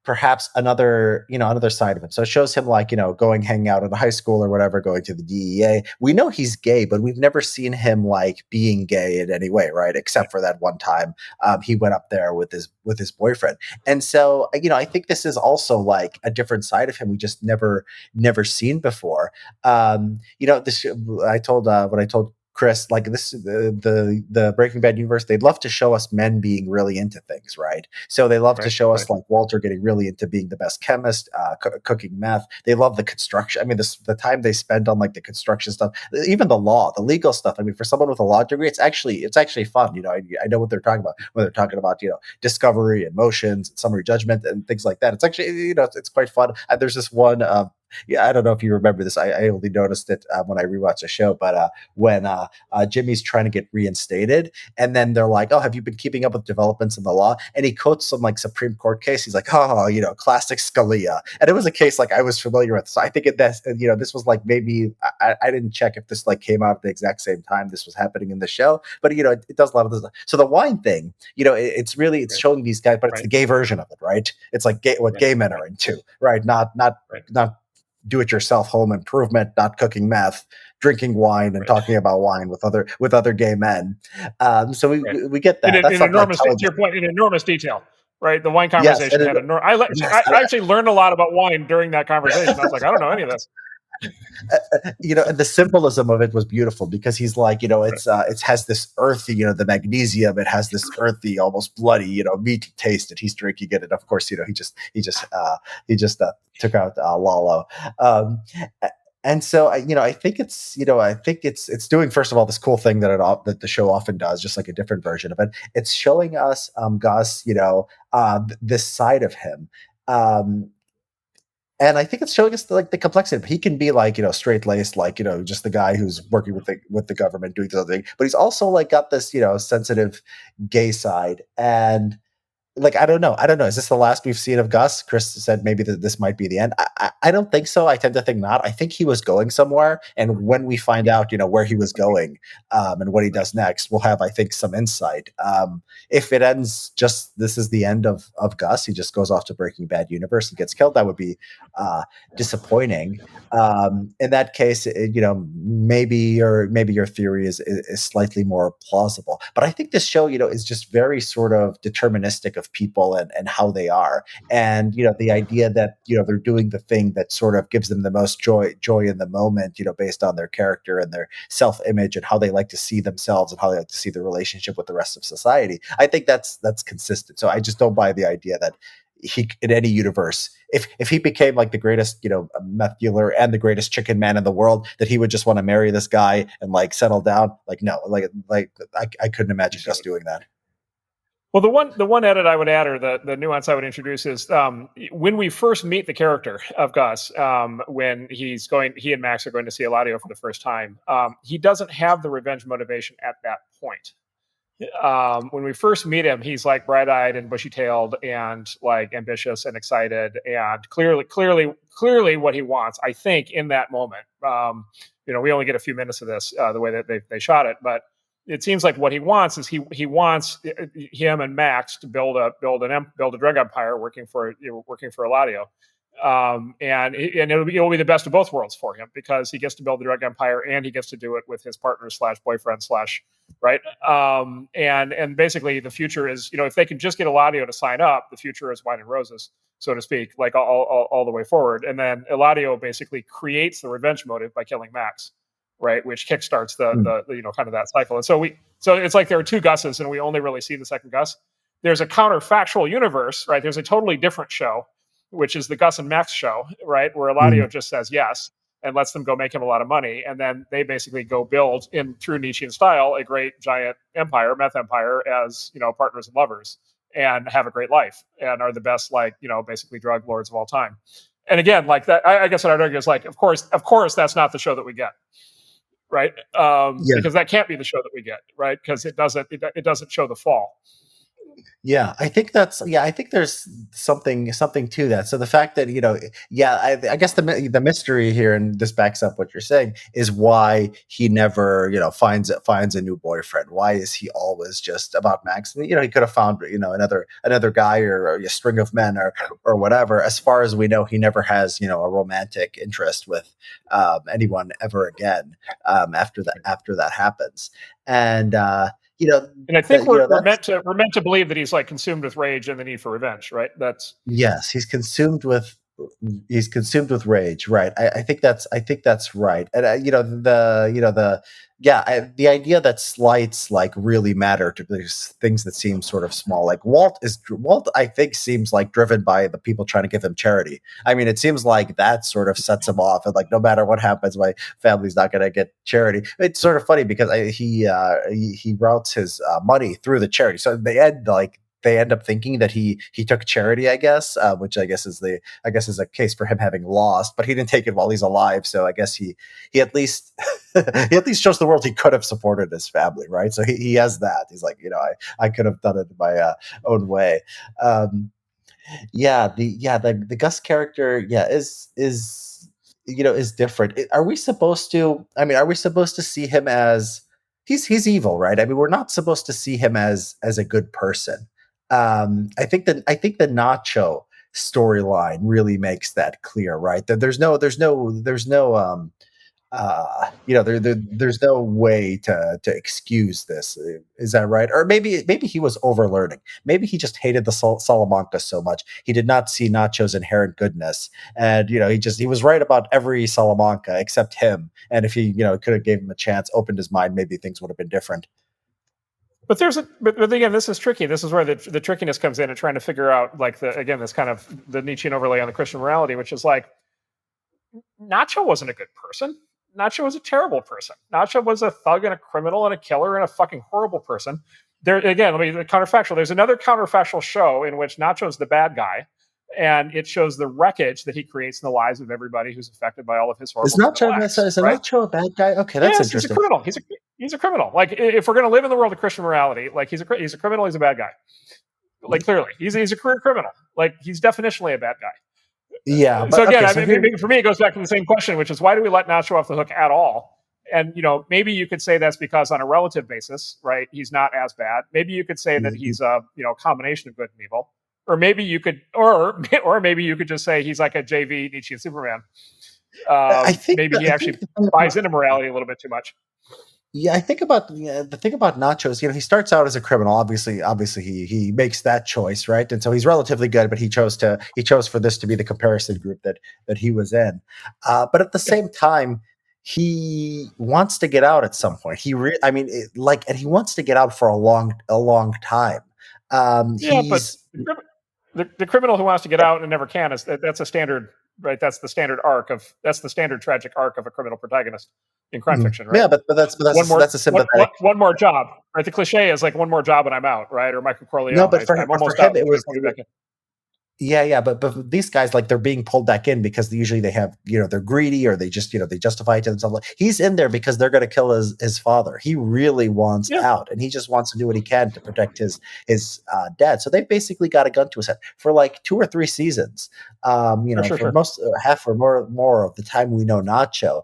perhaps another side of him. So it shows him like, going hanging out at a high school or whatever, going to the DEA. We know he's gay, but we've never seen him like being gay in any way, right? Except for that one time he went up there with his boyfriend. And so, I think this is also like a different side of him we just never seen before. This I told when I told Chris, like this, the Breaking Bad universe, they'd love to show us men being really into things, right? So they love to show us like Walter getting really into being the best chemist, cooking meth. They love the construction. I mean, the time they spend on like the construction stuff, even the legal stuff. I mean, for someone with a law degree, it's actually fun. I know what they're talking about when they're talking about discovery and motions, and summary judgment, and things like that. It's actually it's quite fun. There's this one. I don't know if you remember this. I only noticed it when I rewatched the show, but when Jimmy's trying to get reinstated, and then they're like, "Oh, have you been keeping up with developments in the law?" And he quotes some like Supreme Court case. He's like, "Oh, classic Scalia," and it was a case like I was familiar with. So I think this was like maybe I didn't check if this like came out at the exact same time this was happening in the show, but it does a lot of this. So the wine thing, it's showing these guys, but it's the gay version of it, right? It's like what gay men are into, right? Not do-it-yourself home improvement, not cooking meth, drinking wine, and talking about wine with other gay men. So we get that. That's enormous. To your point, in enormous detail, right? The wine conversation had I actually learned a lot about wine during that conversation. I was like, I don't know any of this. And the symbolism of it was beautiful because he's like, it has this earthy, the magnesium, it has this earthy, almost bloody, meaty taste that he's drinking it. And of course, he just took out Lalo. And so, I think it's doing, first of all, this cool thing that the show often does, just like a different version of it. It's showing us Gus, this side of him. And I think it's showing us the complexity. He can be like, straight laced, like, just the guy who's working with the government doing the other thing. But he's also like got this, sensitive gay side. And like I don't know. I don't know. Is this the last we've seen of Gus? Chris said maybe that this might be the end. I don't think so. I tend to think not. I think he was going somewhere, and when we find out, where he was going, and what he does next, we'll have, I think, some insight. If it ends just this is the end of Gus, he just goes off to Breaking Bad universe and gets killed. That would be disappointing. In that case, maybe your theory is slightly more plausible. But I think this show, is just very sort of deterministic of people and how they are, and the idea that they're doing the thing that sort of gives them the most joy in the moment, based on their character and their self image and how they like to see themselves and how they like to see their relationship with the rest of society. I think that's consistent. So I just don't buy the idea that he in any universe, if he became like the greatest meth dealer and the greatest chicken man in the world, that he would just want to marry this guy and like settle down. Like no, I couldn't imagine Gus doing that. Well, the one edit I would add, or the nuance I would introduce, is when we first meet the character of Gus, when he and Max are going to see Eladio for the first time, he doesn't have the revenge motivation at that point. When we first meet him, he's like bright-eyed and bushy-tailed and like ambitious and excited, and clearly what he wants, I think, in that moment. We only get a few minutes of this, the way that they shot it, but it seems like what he wants is he wants him and Max to build a drug empire working for Eladio. And it'll be the best of both worlds for him, because he gets to build the drug empire and he gets to do it with his partner slash boyfriend slash right. And basically the future is, if they can just get Eladio to sign up, the future is wine and roses, so to speak, like all the way forward. And then Eladio basically creates the revenge motive by killing Max, right, which kickstarts the kind of that cycle. And so it's like there are two Gusses and we only really see the second Gus. There's a counterfactual universe, right? There's a totally different show, which is the Gus and Max show, right? Where Eladio just says yes and lets them go make him a lot of money. And then they basically go build, in true Nietzschean style, a great giant empire, meth empire, as, partners and lovers, and have a great life and are the best, basically drug lords of all time. And again, like that, I guess what I'd argue is like, of course, that's not the show that we get. Right. Yeah. Because that can't be the show that we get. Right. Because it doesn't show the fall. Yeah, I think there's something to that. So the fact that I guess the mystery here, and this backs up what you're saying, is why he never finds a new boyfriend. Why is he always just about Max? And he could have found another guy or a string of men or whatever. As far as we know, he never has a romantic interest with anyone ever again after that happens. And and I think we're meant to believe that he's like consumed with rage and the need for revenge, right? Yes, he's consumed with rage, right? I think that's right. And the idea that slights like really matter to these things that seem sort of small. Like Walt, I think, seems like driven by the people trying to give him charity. I mean, it seems like that sort of sets him off, and like no matter what happens, my family's not going to get charity. It's sort of funny because he routes his money through the charity, so they end up thinking that he took charity, I guess, which I guess is a case for him having lost, but he didn't take it while he's alive. So I guess he at least he at least shows the world he could have supported his family, right? So he has that. He's like, I could have done it my own way. The Gus character, is different. Are we supposed to see him as he's evil, right? I mean, we're not supposed to see him as a good person. I think the Nacho storyline really makes that clear, right? That there's no there's no way to excuse this. Is that right? Or maybe he was overlearning. Maybe he just hated the Salamanca so much he did not see Nacho's inherent goodness, and he was right about every Salamanca except him. And if he could have gave him a chance, opened his mind, maybe things would have been different. But but again, this is tricky. This is where the trickiness comes in, and trying to figure out this kind of the Nietzschean overlay on the Christian morality, which is like, Nacho wasn't a good person. Nacho was a terrible person. Nacho was a thug and a criminal and a killer and a fucking horrible person. There again, the counterfactual. There's another counterfactual show in which Nacho's the bad guy, and it shows the wreckage that he creates in the lives of everybody who's affected by all of his horrible. Is Nacho a bad guy? Okay, that's interesting. He's a criminal. He's a criminal. Like, if we're going to live in the world of Christian morality, like he's a criminal. He's a bad guy. Like clearly, he's a career criminal. Like he's definitionally a bad guy. Yeah, So but again, okay, I so mean, here, maybe for me, it goes back to the same question, which is why do we let Nacho off the hook at all? And maybe you could say that's because on a relative basis, right, he's not as bad. Maybe you could say that he's a combination of good and evil, or maybe you could, or maybe you could just say he's like a JV Nietzschean Superman. Maybe he I actually think the thing buys about, into morality a little bit too much. yeah, I think about the thing about Nachos. He starts out as a criminal. Obviously, he makes that choice, right? And so he's relatively good, but he chose for this to be the comparison group that he was in. But at the Yeah, same time, he wants to get out at some point. I mean, and he wants to get out for a long time. yeah, but He's the criminal who wants to get out and never can that's a standard, right? That's the standard tragic arc of a criminal protagonist in crime fiction, right? yeah, that's a sympathetic. One more job, right? The cliche is like one more job and I'm out, right? Or Michael No, Corleone, but I'm for almost out. him, Let me just put it back in. yeah, but these guys, like, they're being pulled back in because usually they have, they're greedy, or they just, they justify it to themselves. Like, he's in there because they're going to kill his father. He really wants Yeah, out, and he just wants to do what he can to protect his dad. So they've basically got a gun to his head for like 2 or 3 seasons. For sure. most half or more of the time we know Nacho,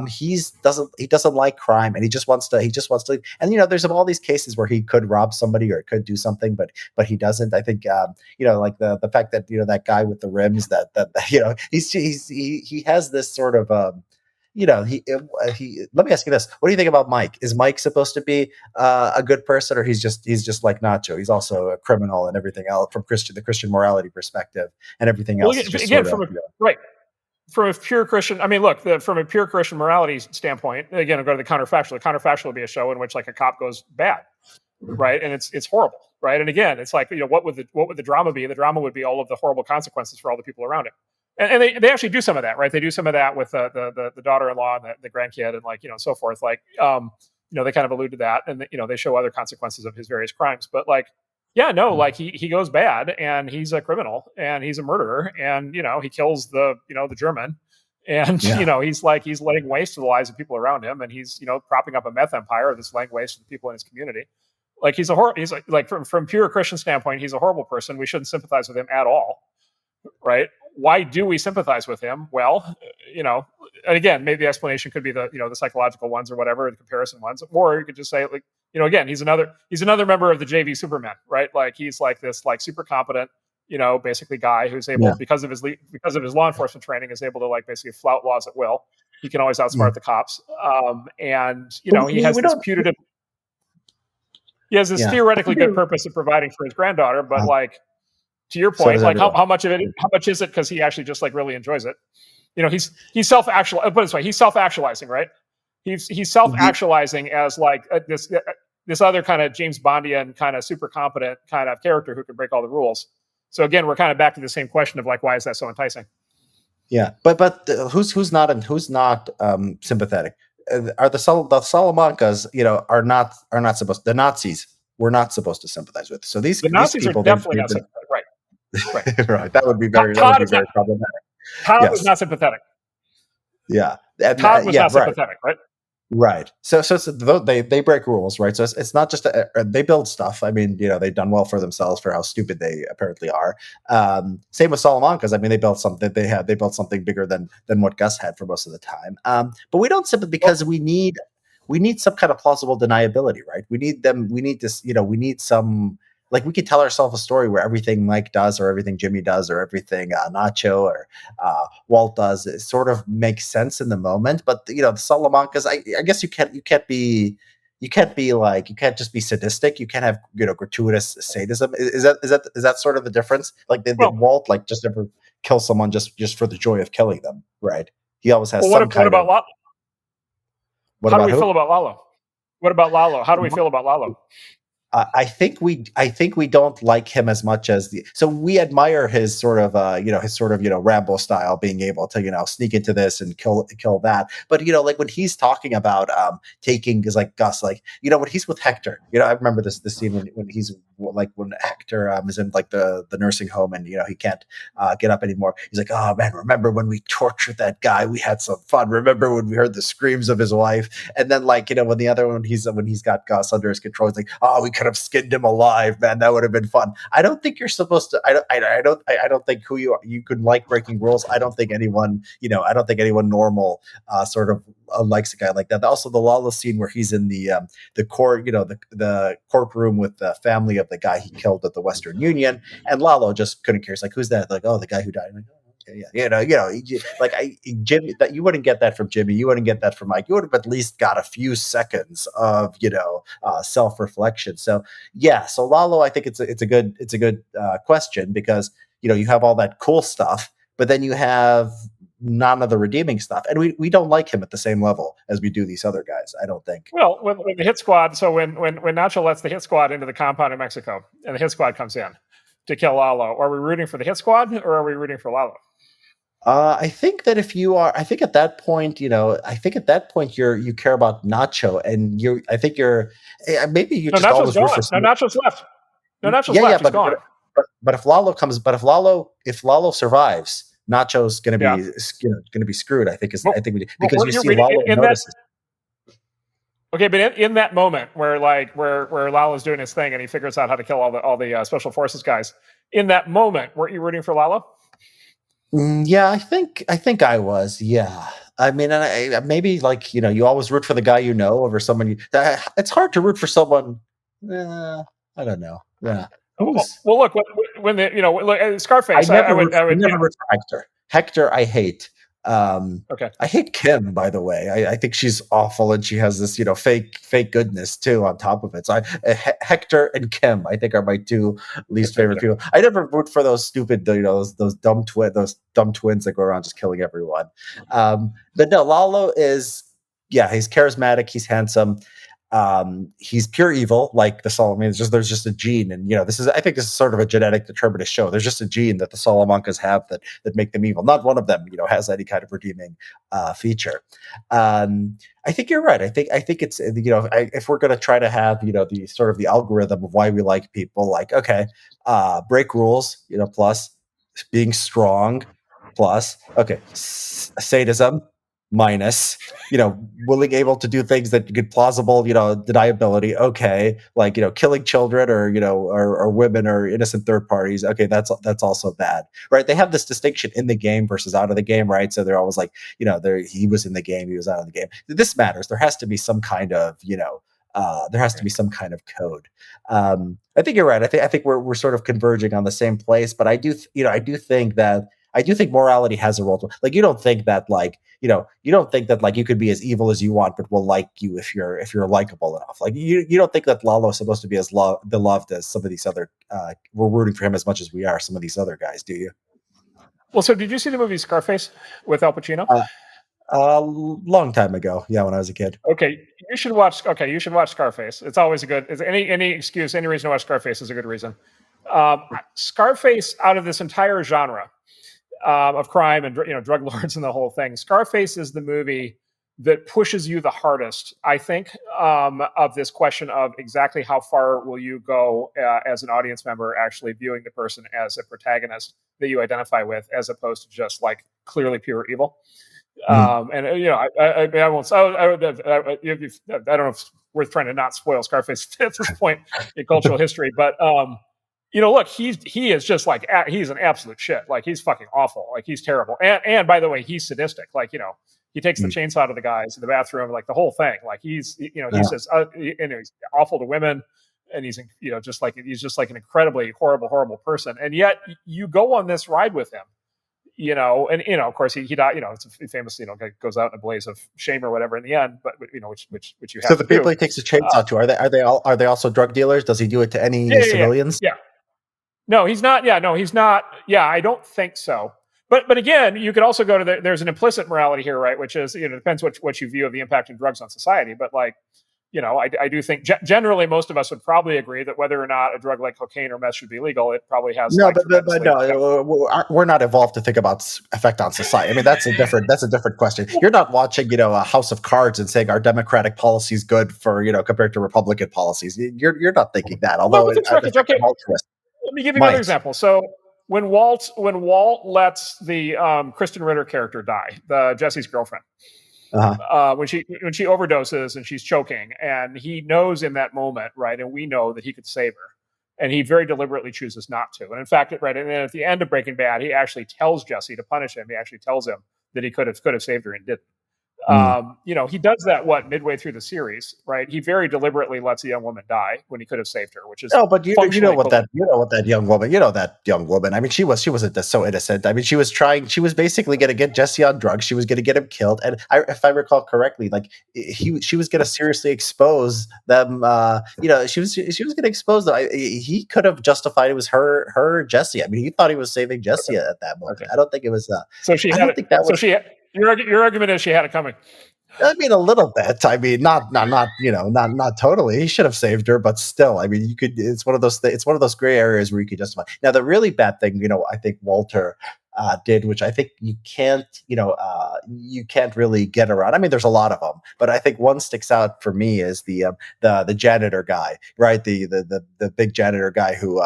he doesn't like crime, and he just wants to leave. And there's all these cases where he could rob somebody or could do something, but he doesn't. I think like the fact that that guy with the rims, that he has this sort of he let me ask you this: what do you think about Mike? Is Mike supposed to be a good person, or he's just like Nacho? He's also a criminal and everything else from the Christian morality perspective, and everything Well, else is just again, sort of right, from a pure Christian, I mean, look, from a pure Christian morality standpoint, again, I'll go to the counterfactual. The counterfactual would be a show in which like a cop goes bad, right, and it's horrible, right? And again, it's like what would the drama be? The drama would be all of the horrible consequences for all the people around him. And they actually do some of that, right? They do some of that with the daughter-in-law and the grandkid and like so forth. Like they kind of allude to that, and they show other consequences of his various crimes. But like, yeah, no, like he goes bad and he's a criminal and he's a murderer and he kills the German. And yeah. he's laying waste to the lives of people around him, and he's propping up a meth empire that's laying waste to the people in his community. Like he's like from pure Christian standpoint, he's a horrible person. We shouldn't sympathize with him at all, right? Why do we sympathize with him? Well, and again, maybe the explanation could be the the psychological ones or whatever, the comparison ones, or you could just say like again, he's another member of the JV Superman, right? Like he's like this like super competent basically guy who's able, Yeah. because of his law enforcement training, is able to like basically flout laws at will. He can always outsmart Yeah. the cops, and But he has we this don't. putative. He has this Yeah. theoretically good purpose of providing for his granddaughter, but like to your So point, does like everyone. how much of it? How much is it because he actually just like really enjoys it? He's self-actual. Put it this way, he's self-actualizing, right? He's self-actualizing as like this other kind of James Bondian kind of super competent kind of character who can break all the rules. So again, we're kind of back to the same question of like, why is that so enticing? Yeah, but who's not sympathetic? Are the Salamancas, are not supposed, the Nazis were not supposed to sympathize with. So The these Nazis are people, definitely they've not been sympathetic, right? right. That would be Todd is not. very problematic. Todd was Yes. not sympathetic. Yeah. And Todd was yeah, not right. sympathetic, right? Right. So they break rules, right? So it's not just they build stuff. I mean, they've done well for themselves for how stupid they apparently are. Same with Salamancas. I mean, they built something. They built something bigger than what Gus had for most of the time. But we don't simply because we need some kind of plausible deniability, right? We need them. We need this. We need some. Like, we could tell ourselves a story where everything Mike does, or everything Jimmy does, or everything Nacho or Walt does, it sort of makes sense in the moment. But the Salamancas, I guess you can't be like, you can't just be sadistic. You can't have gratuitous sadism. Is that sort of the difference? Like, did Well, Walt like just ever kill someone just for the joy of killing them? Right. He always has what some what kind about of. Lalo? What How do about we feel who? about Lalo? What about Lalo? How do we feel about Lalo? I think we don't like him as much as so we admire his sort of Rambo style, being able to sneak into this and kill that. But like when he's talking about taking, is like Gus, like when he's with Hector, I remember this scene when he's like, when Hector is in like the nursing home, and he can't get up anymore. He's like, oh man, remember when we tortured that guy? We had some fun. Remember when we heard the screams of his wife? And then like when the other one, when he's got Gus under his control, he's like, oh, we could could have skinned him alive, man. That would have been fun. I don't think you're supposed to. I don't think who you are. You could like breaking rules. I don't think anyone, I don't think anyone normal sort of likes a guy like that. Also, the Lala scene where he's in the court, the courtroom with the family of the guy he killed at the Western Union, and Lalo just couldn't care. He's like, "Who's that?" Like, "Oh, the guy who died." I'm like, "Oh, okay, yeah, like Jimmy, that you wouldn't get that from Jimmy, you wouldn't get that from Mike. You would have at least got a few seconds of self reflection. So yeah, so Lalo, I think it's a good question because you have all that cool stuff, but then you have none of the redeeming stuff, and we don't like him at the same level as we do these other guys. I don't think. Well, when the hit squad, so when Nacho lets the hit squad into the compound in Mexico, and the hit squad comes in to kill Lalo, are we rooting for the hit squad or are we rooting for Lalo? I think that if you are, I think at that point, you care about Nacho, and I think maybe you No, just Nacho's always root gone. for No, Nacho's left. No, Nacho's yeah, yeah, left. He's gone. but if Lalo survives, Nacho's going to Yeah. be going to be screwed. I think Well, because you you're see reading Lalo in that. notices. Okay, but in that moment where Lalo's doing his thing and he figures out how to kill all the special forces guys, in that moment, weren't you rooting for Lalo? Yeah, I think I was. Yeah, I mean, and maybe like you always root for the guy over someone. It's hard to root for someone. I don't know. Yeah, who's Well, look when the look, I Scarface. never root. I I would never root for Hector. Hector, I hate. okay. I hate Kim. By the way, I think she's awful, and she has this fake goodness too on top of it. So Hector and Kim, I think, are my two least favorite people. I never root for those stupid, those dumb twins that go around just killing everyone. But no, Lalo is he's charismatic, he's handsome. He's pure evil, like the Saul. I mean, there's just a gene, and I think this is sort of a genetic determinist show. There's just a gene that the Salamancas have that make them evil. Not one of them, has any kind of redeeming feature. I think you're right. I think it's if we're going to try to have the sort of the algorithm of why we like people, like okay, break rules, plus being strong, plus okay, sadism minus willing able to do things that get plausible deniability, okay, like killing children or women or innocent third parties, okay, that's also bad, right? They have this distinction in the game versus out of the game, right? So they're always like he was in the game, he was out of the game. This matters. There has to be some kind of there has to be some kind of code. I think you're right. I think we're sort of converging on the same place, but I do think morality has a role to, like, you don't think that you could be as evil as you want, but we'll like you if you're likable enough. Like you don't think that Lalo's supposed to be as beloved as some of these other we're rooting for him as much as we are some of these other guys, do you? Well, so did you see the movie Scarface with Al Pacino? Uh, a long time ago, yeah, when I was a kid. Okay, you should watch. Okay, you should watch Scarface. It's always a good. Any excuse, any reason to watch Scarface is a good reason. Scarface, out of this entire genre of crime and drug lords and the whole thing, Scarface is the movie that pushes you the hardest, I think, of this question of exactly how far will you go as an audience member actually viewing the person as a protagonist that you identify with, as opposed to just like clearly pure evil. And I won't. I don't know if it's worth trying to not spoil Scarface at this point in cultural history, but look, he is just like he's an absolute shit. Like he's fucking awful. Like he's terrible. And by the way, he's sadistic. Like he takes the chainsaw to the guys in the bathroom, like the whole thing. Like he says, he's awful to women, and he's just like an incredibly horrible person. And yet you go on this ride with him. And of course he died. It's a famous, goes out in a blaze of shame or whatever in the end. But which you have. So the to people do. he takes a chainsaw to, are they also drug dealers? Does he do it to any civilians? Yeah. No, he's not. Yeah, no, he's not. Yeah, I don't think so. But again, you could also go to there's an implicit morality here, right? Which is depends what you view of the impact of drugs on society. But like I do think generally most of us would probably agree that whether or not a drug like cocaine or meth should be legal, it probably has No, but no, we're not evolved to think about effect on society. I mean, that's a different question. You're not watching, a House of Cards and saying, are Democratic policies good for, compared to Republican policies? You're not thinking that. Although okay. Let me give you another example. So when Walt lets the Kristen Ritter character die, Jesse's girlfriend, Uh-huh. when she overdoses and she's choking, and he knows in that moment, right, and we know that he could save her, and he very deliberately chooses not to. And in fact, right, and then at the end of Breaking Bad, he actually tells Jesse to punish him. He actually tells him that he could have saved her and didn't. Mm. He does that midway through the series, right? He very deliberately lets a young woman die when he could have saved her, which is No, but you know functionally what equivalent. that young woman. I mean, she wasn't just so innocent. I mean, she was basically going to get Jesse on drugs. She was going to get him killed, and if I recall correctly, like she was going to seriously expose them. She was going to expose them. He could have justified it was her Jesse. I mean, he thought he was saving Jesse Okay, at that moment. okay. I don't think it was. So she I had don't it. think that So was. she, your argument is she had it coming. I mean, a little bit. I mean, not not totally. He should have saved her, but still, I mean, you could. It's one of those. It's one of those gray areas where you could justify. Now, the really bad thing, I think Walter did, which I think you can't really get around. I mean, there's a lot of them, but I think one sticks out for me is the janitor guy, right? The big janitor guy who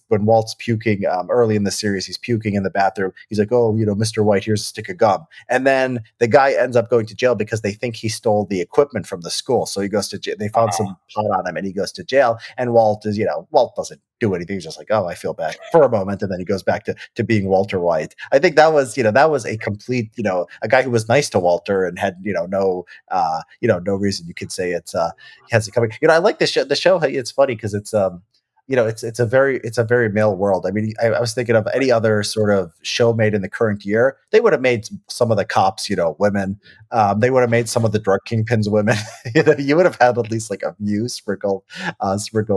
when Walt's puking early in the series, he's puking in the bathroom. He's like, oh, Mr. White, here's a stick of gum. And then the guy ends up going to jail because they think he stole the equipment from the school. So he goes to jail. They found some pot on him and he goes to jail. And Walt doesn't do anything. He's just like, oh, I feel bad for a moment. And then he goes back to being Walter White. I think that was a complete, a guy who was nice to Walter and had, no reason you could say he has it coming. I like the show. The show, it's funny because it's a very male world. I mean, I was thinking of any other sort of show made in the current year, they would have made some of the cops, women. They would have made some of the drug kingpins women. You would have had at least like a few sprinkled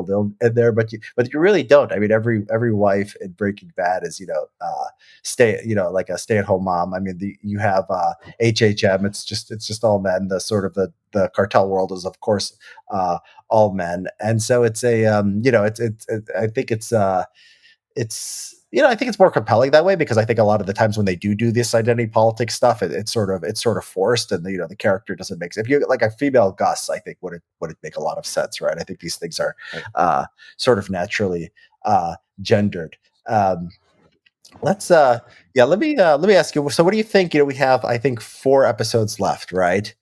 in there, but you really don't. I mean, every wife in Breaking Bad is like a stay at home mom. I mean, you have HHM. It's just all men. The sort of the cartel world is of course all men, and so it's a I think I think it's more compelling that way because I think a lot of the times when they do this identity politics stuff, it's sort of forced, and the character doesn't make sense. If you like a female Gus, I think would it make a lot of sense, right? I think these things are sort of naturally gendered. Um, let's let me ask you. So, what do you think? We have I think 4 episodes left, right?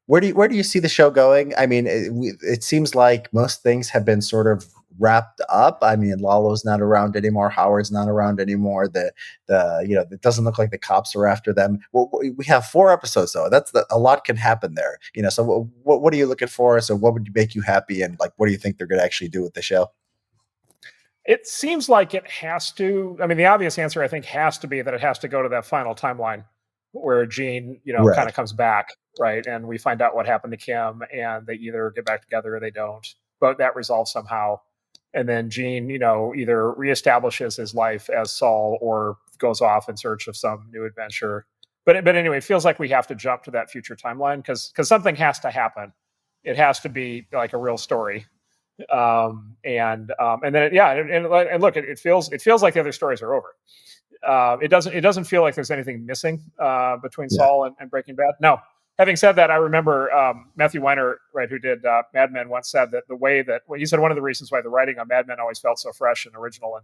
Where do you see the show going? I mean, it seems like most things have been sort of wrapped up. I mean, Lalo's not around anymore. Howard's not around anymore. It doesn't look like the cops are after them. Well, we have 4 episodes though. A lot can happen there. So what are you looking for? So what would make you happy, and like what do you think they're going to actually do with the show? It seems like it has to. I mean, the obvious answer I think has to be that it has to go to that final timeline where Gene, kind Right. of comes back, right, and we find out what happened to Kim, and they either get back together or they don't, but that resolves somehow. And then Gene, either reestablishes his life as Saul or goes off in search of some new adventure. But anyway, it feels like we have to jump to that future timeline because something has to happen. It has to be like a real story, and then and look, it feels like the other stories are over. It doesn't feel like there's anything missing between Yeah. Saul and Breaking Bad. No. Having said that, I remember Matthew Weiner, right, who did Mad Men, once said that he said one of the reasons why the writing on Mad Men always felt so fresh and original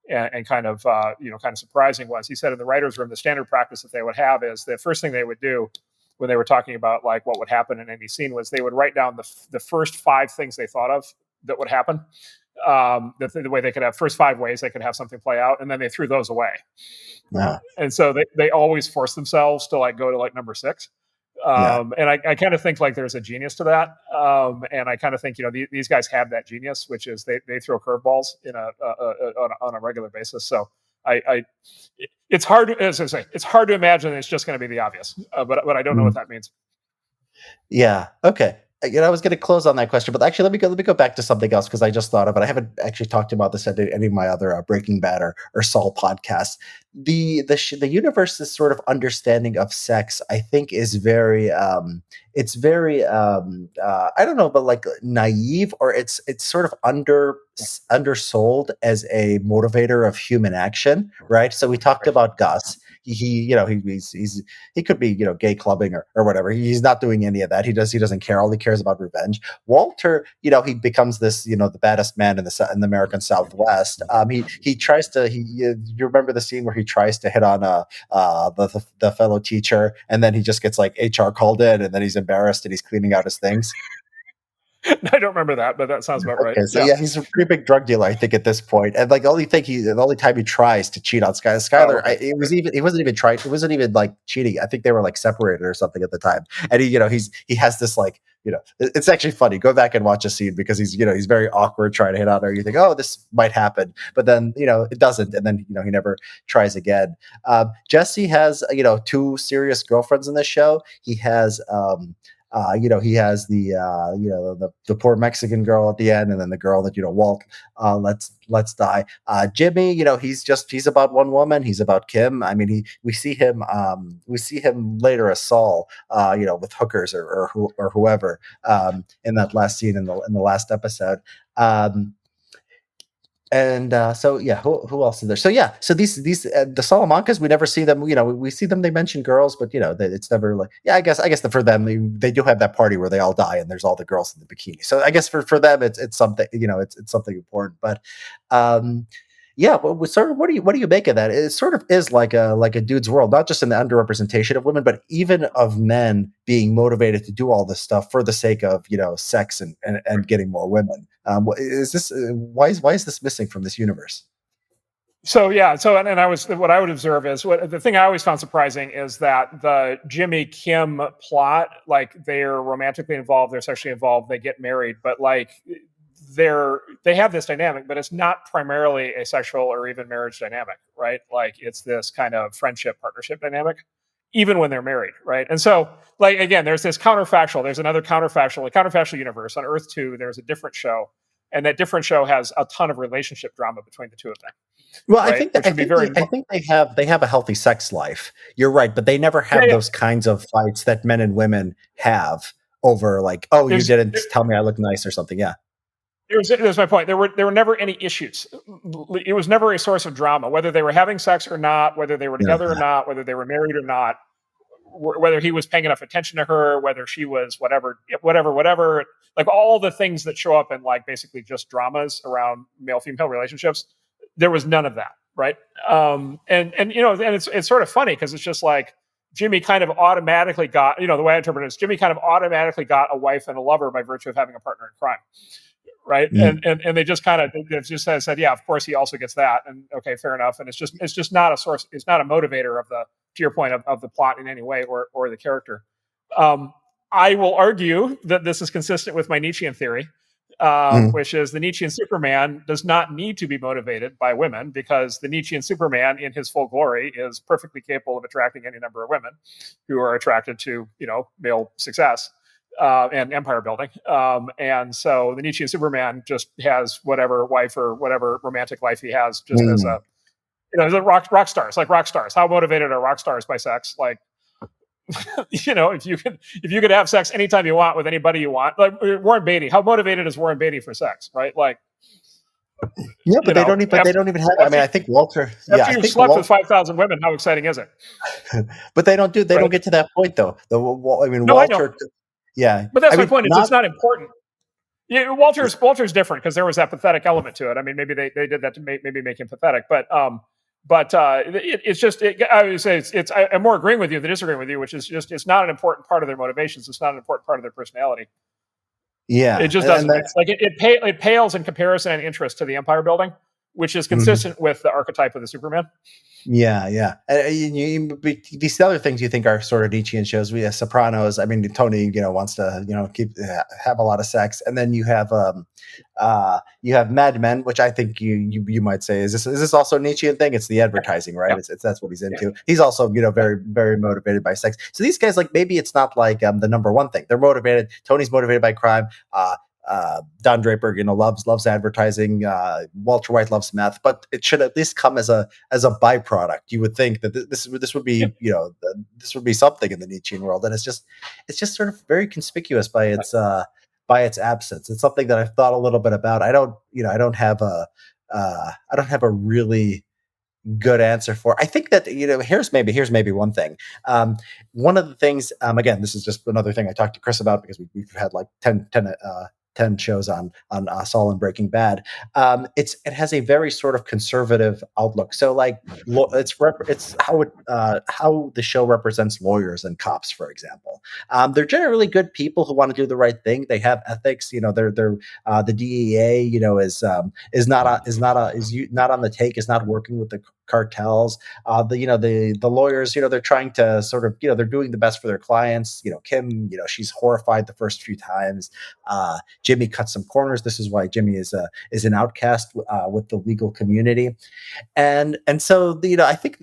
and kind of kind of surprising was, he said in the writers' room the standard practice that they would have is the first thing they would do when they were talking about like what would happen in any scene was they would write down the first 5 things they thought of that would happen. The way they could have first 5 ways they could have something play out, and then they threw those away. Yeah. And so they always force themselves to like go to like number 6. Yeah. And I kind of think like there's a genius to that. And I kind of think, these guys have that genius, which is they throw curveballs on a regular basis. So it's hard, as I say, it's hard to imagine it's just going to be the obvious, but I don't know what Mm. that means. Yeah. Okay. I was going to close on that question, but actually, let me go back to something else because I just thought of it. I haven't actually talked about this at any of my other Breaking Bad or Saul podcasts. The universe's sort of understanding of sex, I think, is very it's very I don't know, but like naive, or it's sort of undersold as a motivator of human action, right? So we talked about Gus. he could be gay clubbing or whatever. He's not doing any of that. He doesn't care. All he cares about revenge. Walter, he becomes this the baddest man in the American Southwest. He tries to you remember the scene where he tries to hit on the fellow teacher, and then he just gets like HR called in, and then he's embarrassed and he's cleaning out his things. I don't remember that, but that sounds about right. Okay, so yeah, he's a pretty big drug dealer, I think, at this point. And like the only time he tries to cheat on Skylar, it wasn't even trying. It wasn't even like cheating. I think they were like separated or something at the time. And he has this like it's actually funny. Go back and watch a scene because he's very awkward trying to hit on her. You think, oh, this might happen, but then it doesn't, and then he never tries again. Jesse has two serious girlfriends in this show. He has he has the poor Mexican girl at the end, and then the girl that Walt let's die. Jimmy, he's about one woman. He's about Kim. I mean, we see him later as Saul, with hookers or whoever, in that last scene in the last episode. And so yeah, who else is there? So yeah, so these the Salamancas, we never see them. We see them. They mention girls, but it's never like I guess for them they do have that party where they all die and there's all the girls in the bikini. So I guess for them it's something it's something important. But yeah, but sort of what do you make of that? It sort of is like a dude's world, not just in the underrepresentation of women, but even of men being motivated to do all this stuff for the sake of sex and getting more women. Is this why is this missing from this universe? So yeah, and what I would observe is the thing I always found surprising is that the Jimmy Kim plot, like they're romantically involved, they're sexually involved, they get married, but like they have this dynamic, but it's not primarily a sexual or even marriage dynamic, right? Like it's this kind of friendship partnership dynamic, even when they're married, right? And so, like again, there's this counterfactual. There's another counterfactual universe on Earth 2. There's a different show, and that different show has a ton of relationship drama between the two of them. Well, right? I think they have a healthy sex life. You're right, but they never have those kinds of fights that men and women have over like, oh, you didn't tell me I look nice or something. Yeah. There's my point. There were never any issues. It was never a source of drama, whether they were having sex or not, whether they were together or not, whether they were married or not, whether he was paying enough attention to her, whether she was whatever, like all the things that show up in like basically just dramas around male-female relationships. There was none of that, right? And it's sort of funny because it's just like Jimmy kind of automatically got, the way I interpret it is Jimmy kind of automatically got a wife and a lover by virtue of having a partner in crime. Right. Mm. And they just kind of said, yeah, of course he also gets that. And okay, fair enough. And it's just not a source. It's not a motivator of to your point of the plot in any way or the character. I will argue that this is consistent with my Nietzschean theory, which is the Nietzschean Superman does not need to be motivated by women because the Nietzschean Superman in his full glory is perfectly capable of attracting any number of women who are attracted to, male success. And empire building. And so the Nietzschean Superman just has whatever wife or whatever romantic life he has just as a, as a rock stars, like rock stars. How motivated are rock stars by sex? Like, if you could have sex anytime you want with anybody you want, like Warren Beatty, how motivated is Warren Beatty for sex? Right. Like, yeah, but they don't even have, I mean, I think Walter, after you've slept with 5,000 women, how exciting is it? But they don't get to that point though. Walter, yeah, but that's my point. It's not important. Yeah, Walter's different because there was that pathetic element to it. I mean, maybe they did that to maybe make him pathetic, but it's just. I would say I'm more agreeing with you than disagreeing with you, which is just it's not an important part of their motivations. It's not an important part of their personality. Yeah, it just doesn't. It's like it pales in comparison and interest to the empire building, which is consistent with the archetype of the Superman. Yeah. These other things you think are sort of Nietzschean shows. We have Sopranos. I mean, Tony, wants to, have a lot of sex, and then you have Mad Men, which I think you might say is this also a Nietzschean thing? It's the advertising, right? Yeah. It's that's what he's into. Yeah. He's also, very very motivated by sex. So these guys, like, maybe it's not like the number one thing. They're motivated. Tony's motivated by crime. Don Draper, loves advertising. Walter White loves meth, but it should at least come as a byproduct. You would think that this would be this would be something in the Nietzschean world, and it's just sort of very conspicuous by its absence. It's something that I've thought a little bit about. I don't have a really good answer for. I think that here's maybe one thing. One of the things, again, this is just another thing I talked to Chris about because we've had like 10 shows on Saul and Breaking Bad. It has a very sort of conservative outlook. So like it's how the show represents lawyers and cops, for example. They're generally good people who want to do the right thing. They have ethics. They're the DEA. Is not on the take. Is not working with the cartels. The lawyers. They're trying to sort of they're doing the best for their clients. Kim. She's horrified the first few times. Jimmy cuts some corners. This is why Jimmy is an outcast with the legal community, and so I think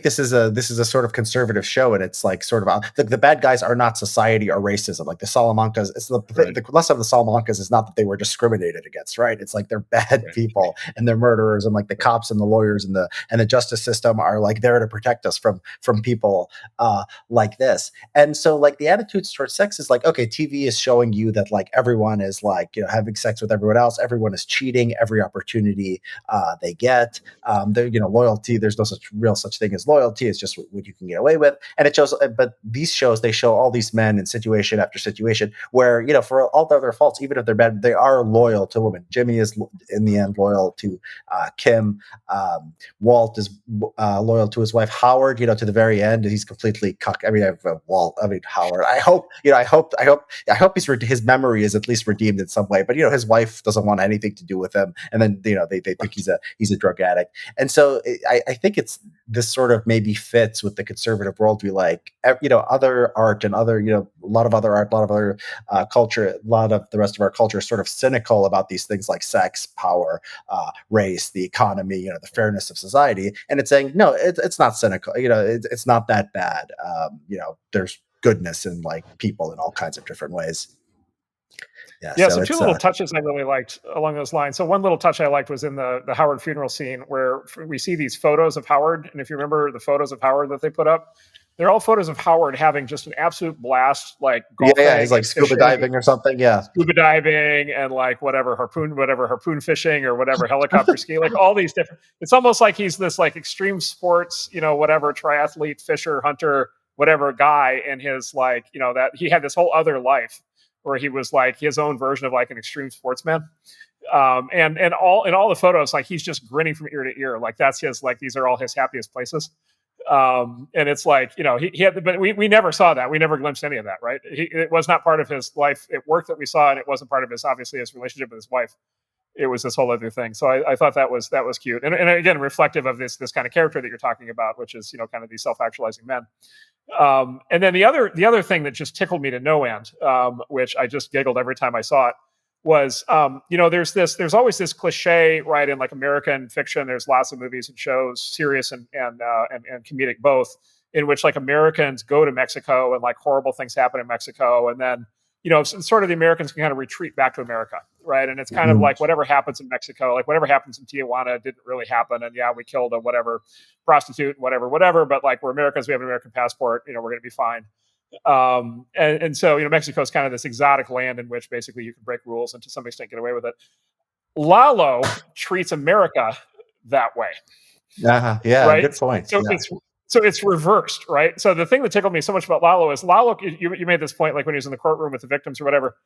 this is a sort of conservative show, and it's like sort of the bad guys are not society or racism. Like the Salamancas, it's the less of the Salamancas is not that they were discriminated against, right? It's like they're bad Right. people and they're murderers, and like the cops and the lawyers and the justice system are like there to protect us from people like this. And so like the attitudes towards sex is like, okay, TV is showing you that like everyone is like having sex with everyone else, everyone is cheating every opportunity they get. Loyalty. There's no such thing as loyalty. It's just what you can get away with. And it shows. But these shows, they show all these men in situation after situation where for all their faults, even if they're bad, they are loyal to women. Jimmy is in the end loyal to Kim. Walt is loyal to his wife. Howard, to the very end, he's completely cuck. I mean, Walt. I mean, Howard. I hope his memory is at least redeemed in some way. But his wife doesn't want anything to do with him, and then they think he's a drug addict. And so I think this sort of maybe fits with the conservative worldview. Like other art and other a lot of other art, a lot of other culture, a lot of the rest of our culture is sort of cynical about these things like sex, power, race, the economy, the fairness of society. And it's saying no, it's not cynical. It's not that bad. There's goodness in like people in all kinds of different ways. Yeah. Yeah, So so two it's little touches I really liked along those lines. So one little touch I liked was in the Howard funeral scene where we see these photos of Howard, and if you remember the photos of Howard that they put up, they're all photos of Howard having just an absolute blast, like yeah, he's golfing like and scuba fishing, diving or something. Yeah. scuba diving, and like whatever harpoon fishing or whatever helicopter ski, like all these different. It's almost like he's this like extreme sports, whatever triathlete, fisher, hunter, whatever guy in his like, that he had this whole other life where he was like his own version of like an extreme sportsman. And all in all the photos, like he's just grinning from ear to ear. Like that's his, like these are all his happiest places. And it's like, he had, but we never saw that. We never glimpsed any of that, right? It was not part of his life at work that we saw, and it wasn't part of obviously his relationship with his wife. It was this whole other thing. So I thought that was cute. And again, reflective of this kind of character that you're talking about, which is, kind of these self-actualizing men. And then the other thing that just tickled me to no end, which I just giggled every time I saw it, was there's always this cliche, right, in like American fiction. There's lots of movies and shows, serious and comedic both, in which like Americans go to Mexico and like horrible things happen in Mexico, and then sort of the Americans can kind of retreat back to America, right? And it's kind of Mhm. like whatever happens in Mexico, like whatever happens in Tijuana didn't really happen, and yeah, we killed a whatever prostitute, whatever, but like we're Americans, we have an American passport, we're going to be fine. And so Mexico is kind of this exotic land in which basically you can break rules and to some extent get away with it. Lalo treats America that way, Uh-huh. Yeah. right? Good point. So Yeah. it's reversed, right? So the thing that tickled me so much about Lalo is Lalo. You made this point like when he was in the courtroom with the victims or whatever.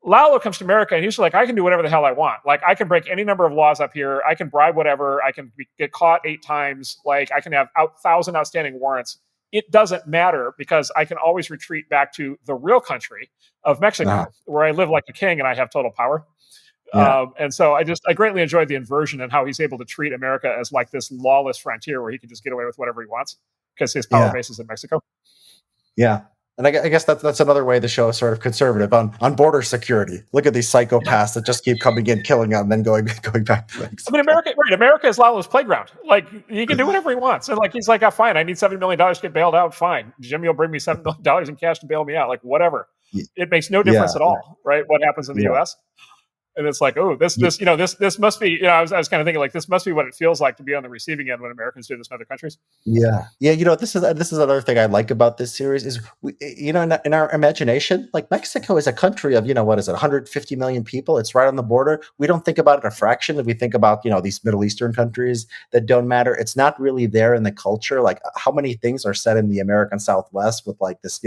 Lalo comes to America and he's like, I can do whatever the hell I want. Like I can break any number of laws up here. I can bribe whatever. I can get caught 8 times. Like I can have 1,000 outstanding warrants. It doesn't matter because I can always retreat back to the real country of Uh-huh. Mexico, where I live like a king and I have total power. Yeah. And so I greatly enjoyed the inversion and how he's able to treat America as like this lawless frontier where he can just get away with whatever he wants because his power Yeah. base is in Mexico. Yeah. And I guess that's another way the show is sort of conservative on border security. Look at these psychopaths that just keep coming in, killing them, and then going going back to I mean, Mexico. America is Lalo's playground. Like he can do whatever he wants, and like he's like, fine, I need $7 million to get bailed out. Fine, Jimmy will bring me $7 million in cash to bail me out. Like whatever, Y- it makes no difference Yeah, at yeah, all, right? What happens in the yeah. U.S. And it's like, oh, this must be, I was kind of thinking like, this must be what it feels like to be on the receiving end when Americans do this in other countries. Yeah, yeah. This is another thing I like about this series is in our imagination, like Mexico is a country of what is it, 150 million people. It's right on the border. We don't think about it a fraction. If we think about these Middle Eastern countries that don't matter, it's not really there in the culture. Like how many things are said in the American Southwest with like this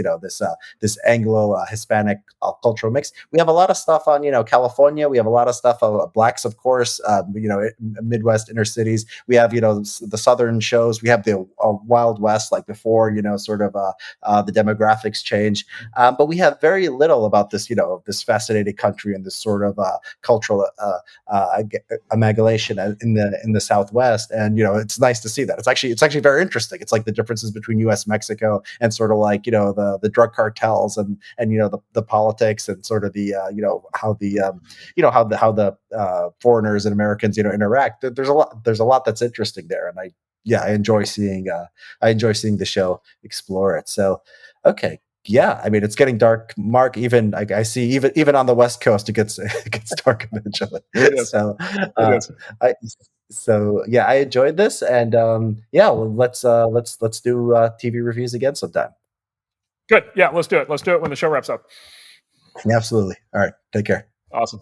Anglo Hispanic cultural mix. We have a lot of stuff on California. We have a lot of stuff of blacks, of course. Midwest inner cities. We have the southern shows. We have the Wild West, like before sort of the demographics change. But we have very little about this fascinating country and this sort of cultural amalgamation in the Southwest. And it's nice to see that. It's actually very interesting. It's like the differences between U.S. Mexico and sort of like the drug cartels and the politics and sort of the how the how the foreigners and Americans interact. There's a lot that's interesting there, and I enjoy seeing the show explore it. So, okay, yeah, I mean it's getting dark, Mark. Even I see even on the West Coast it gets it gets dark eventually. It is. So, It uh, is. I so yeah, I enjoyed this, and yeah, well, let's do TV reviews again sometime. Good. Yeah, let's do it. Let's do it when the show wraps up. Absolutely. All right, take care. Awesome.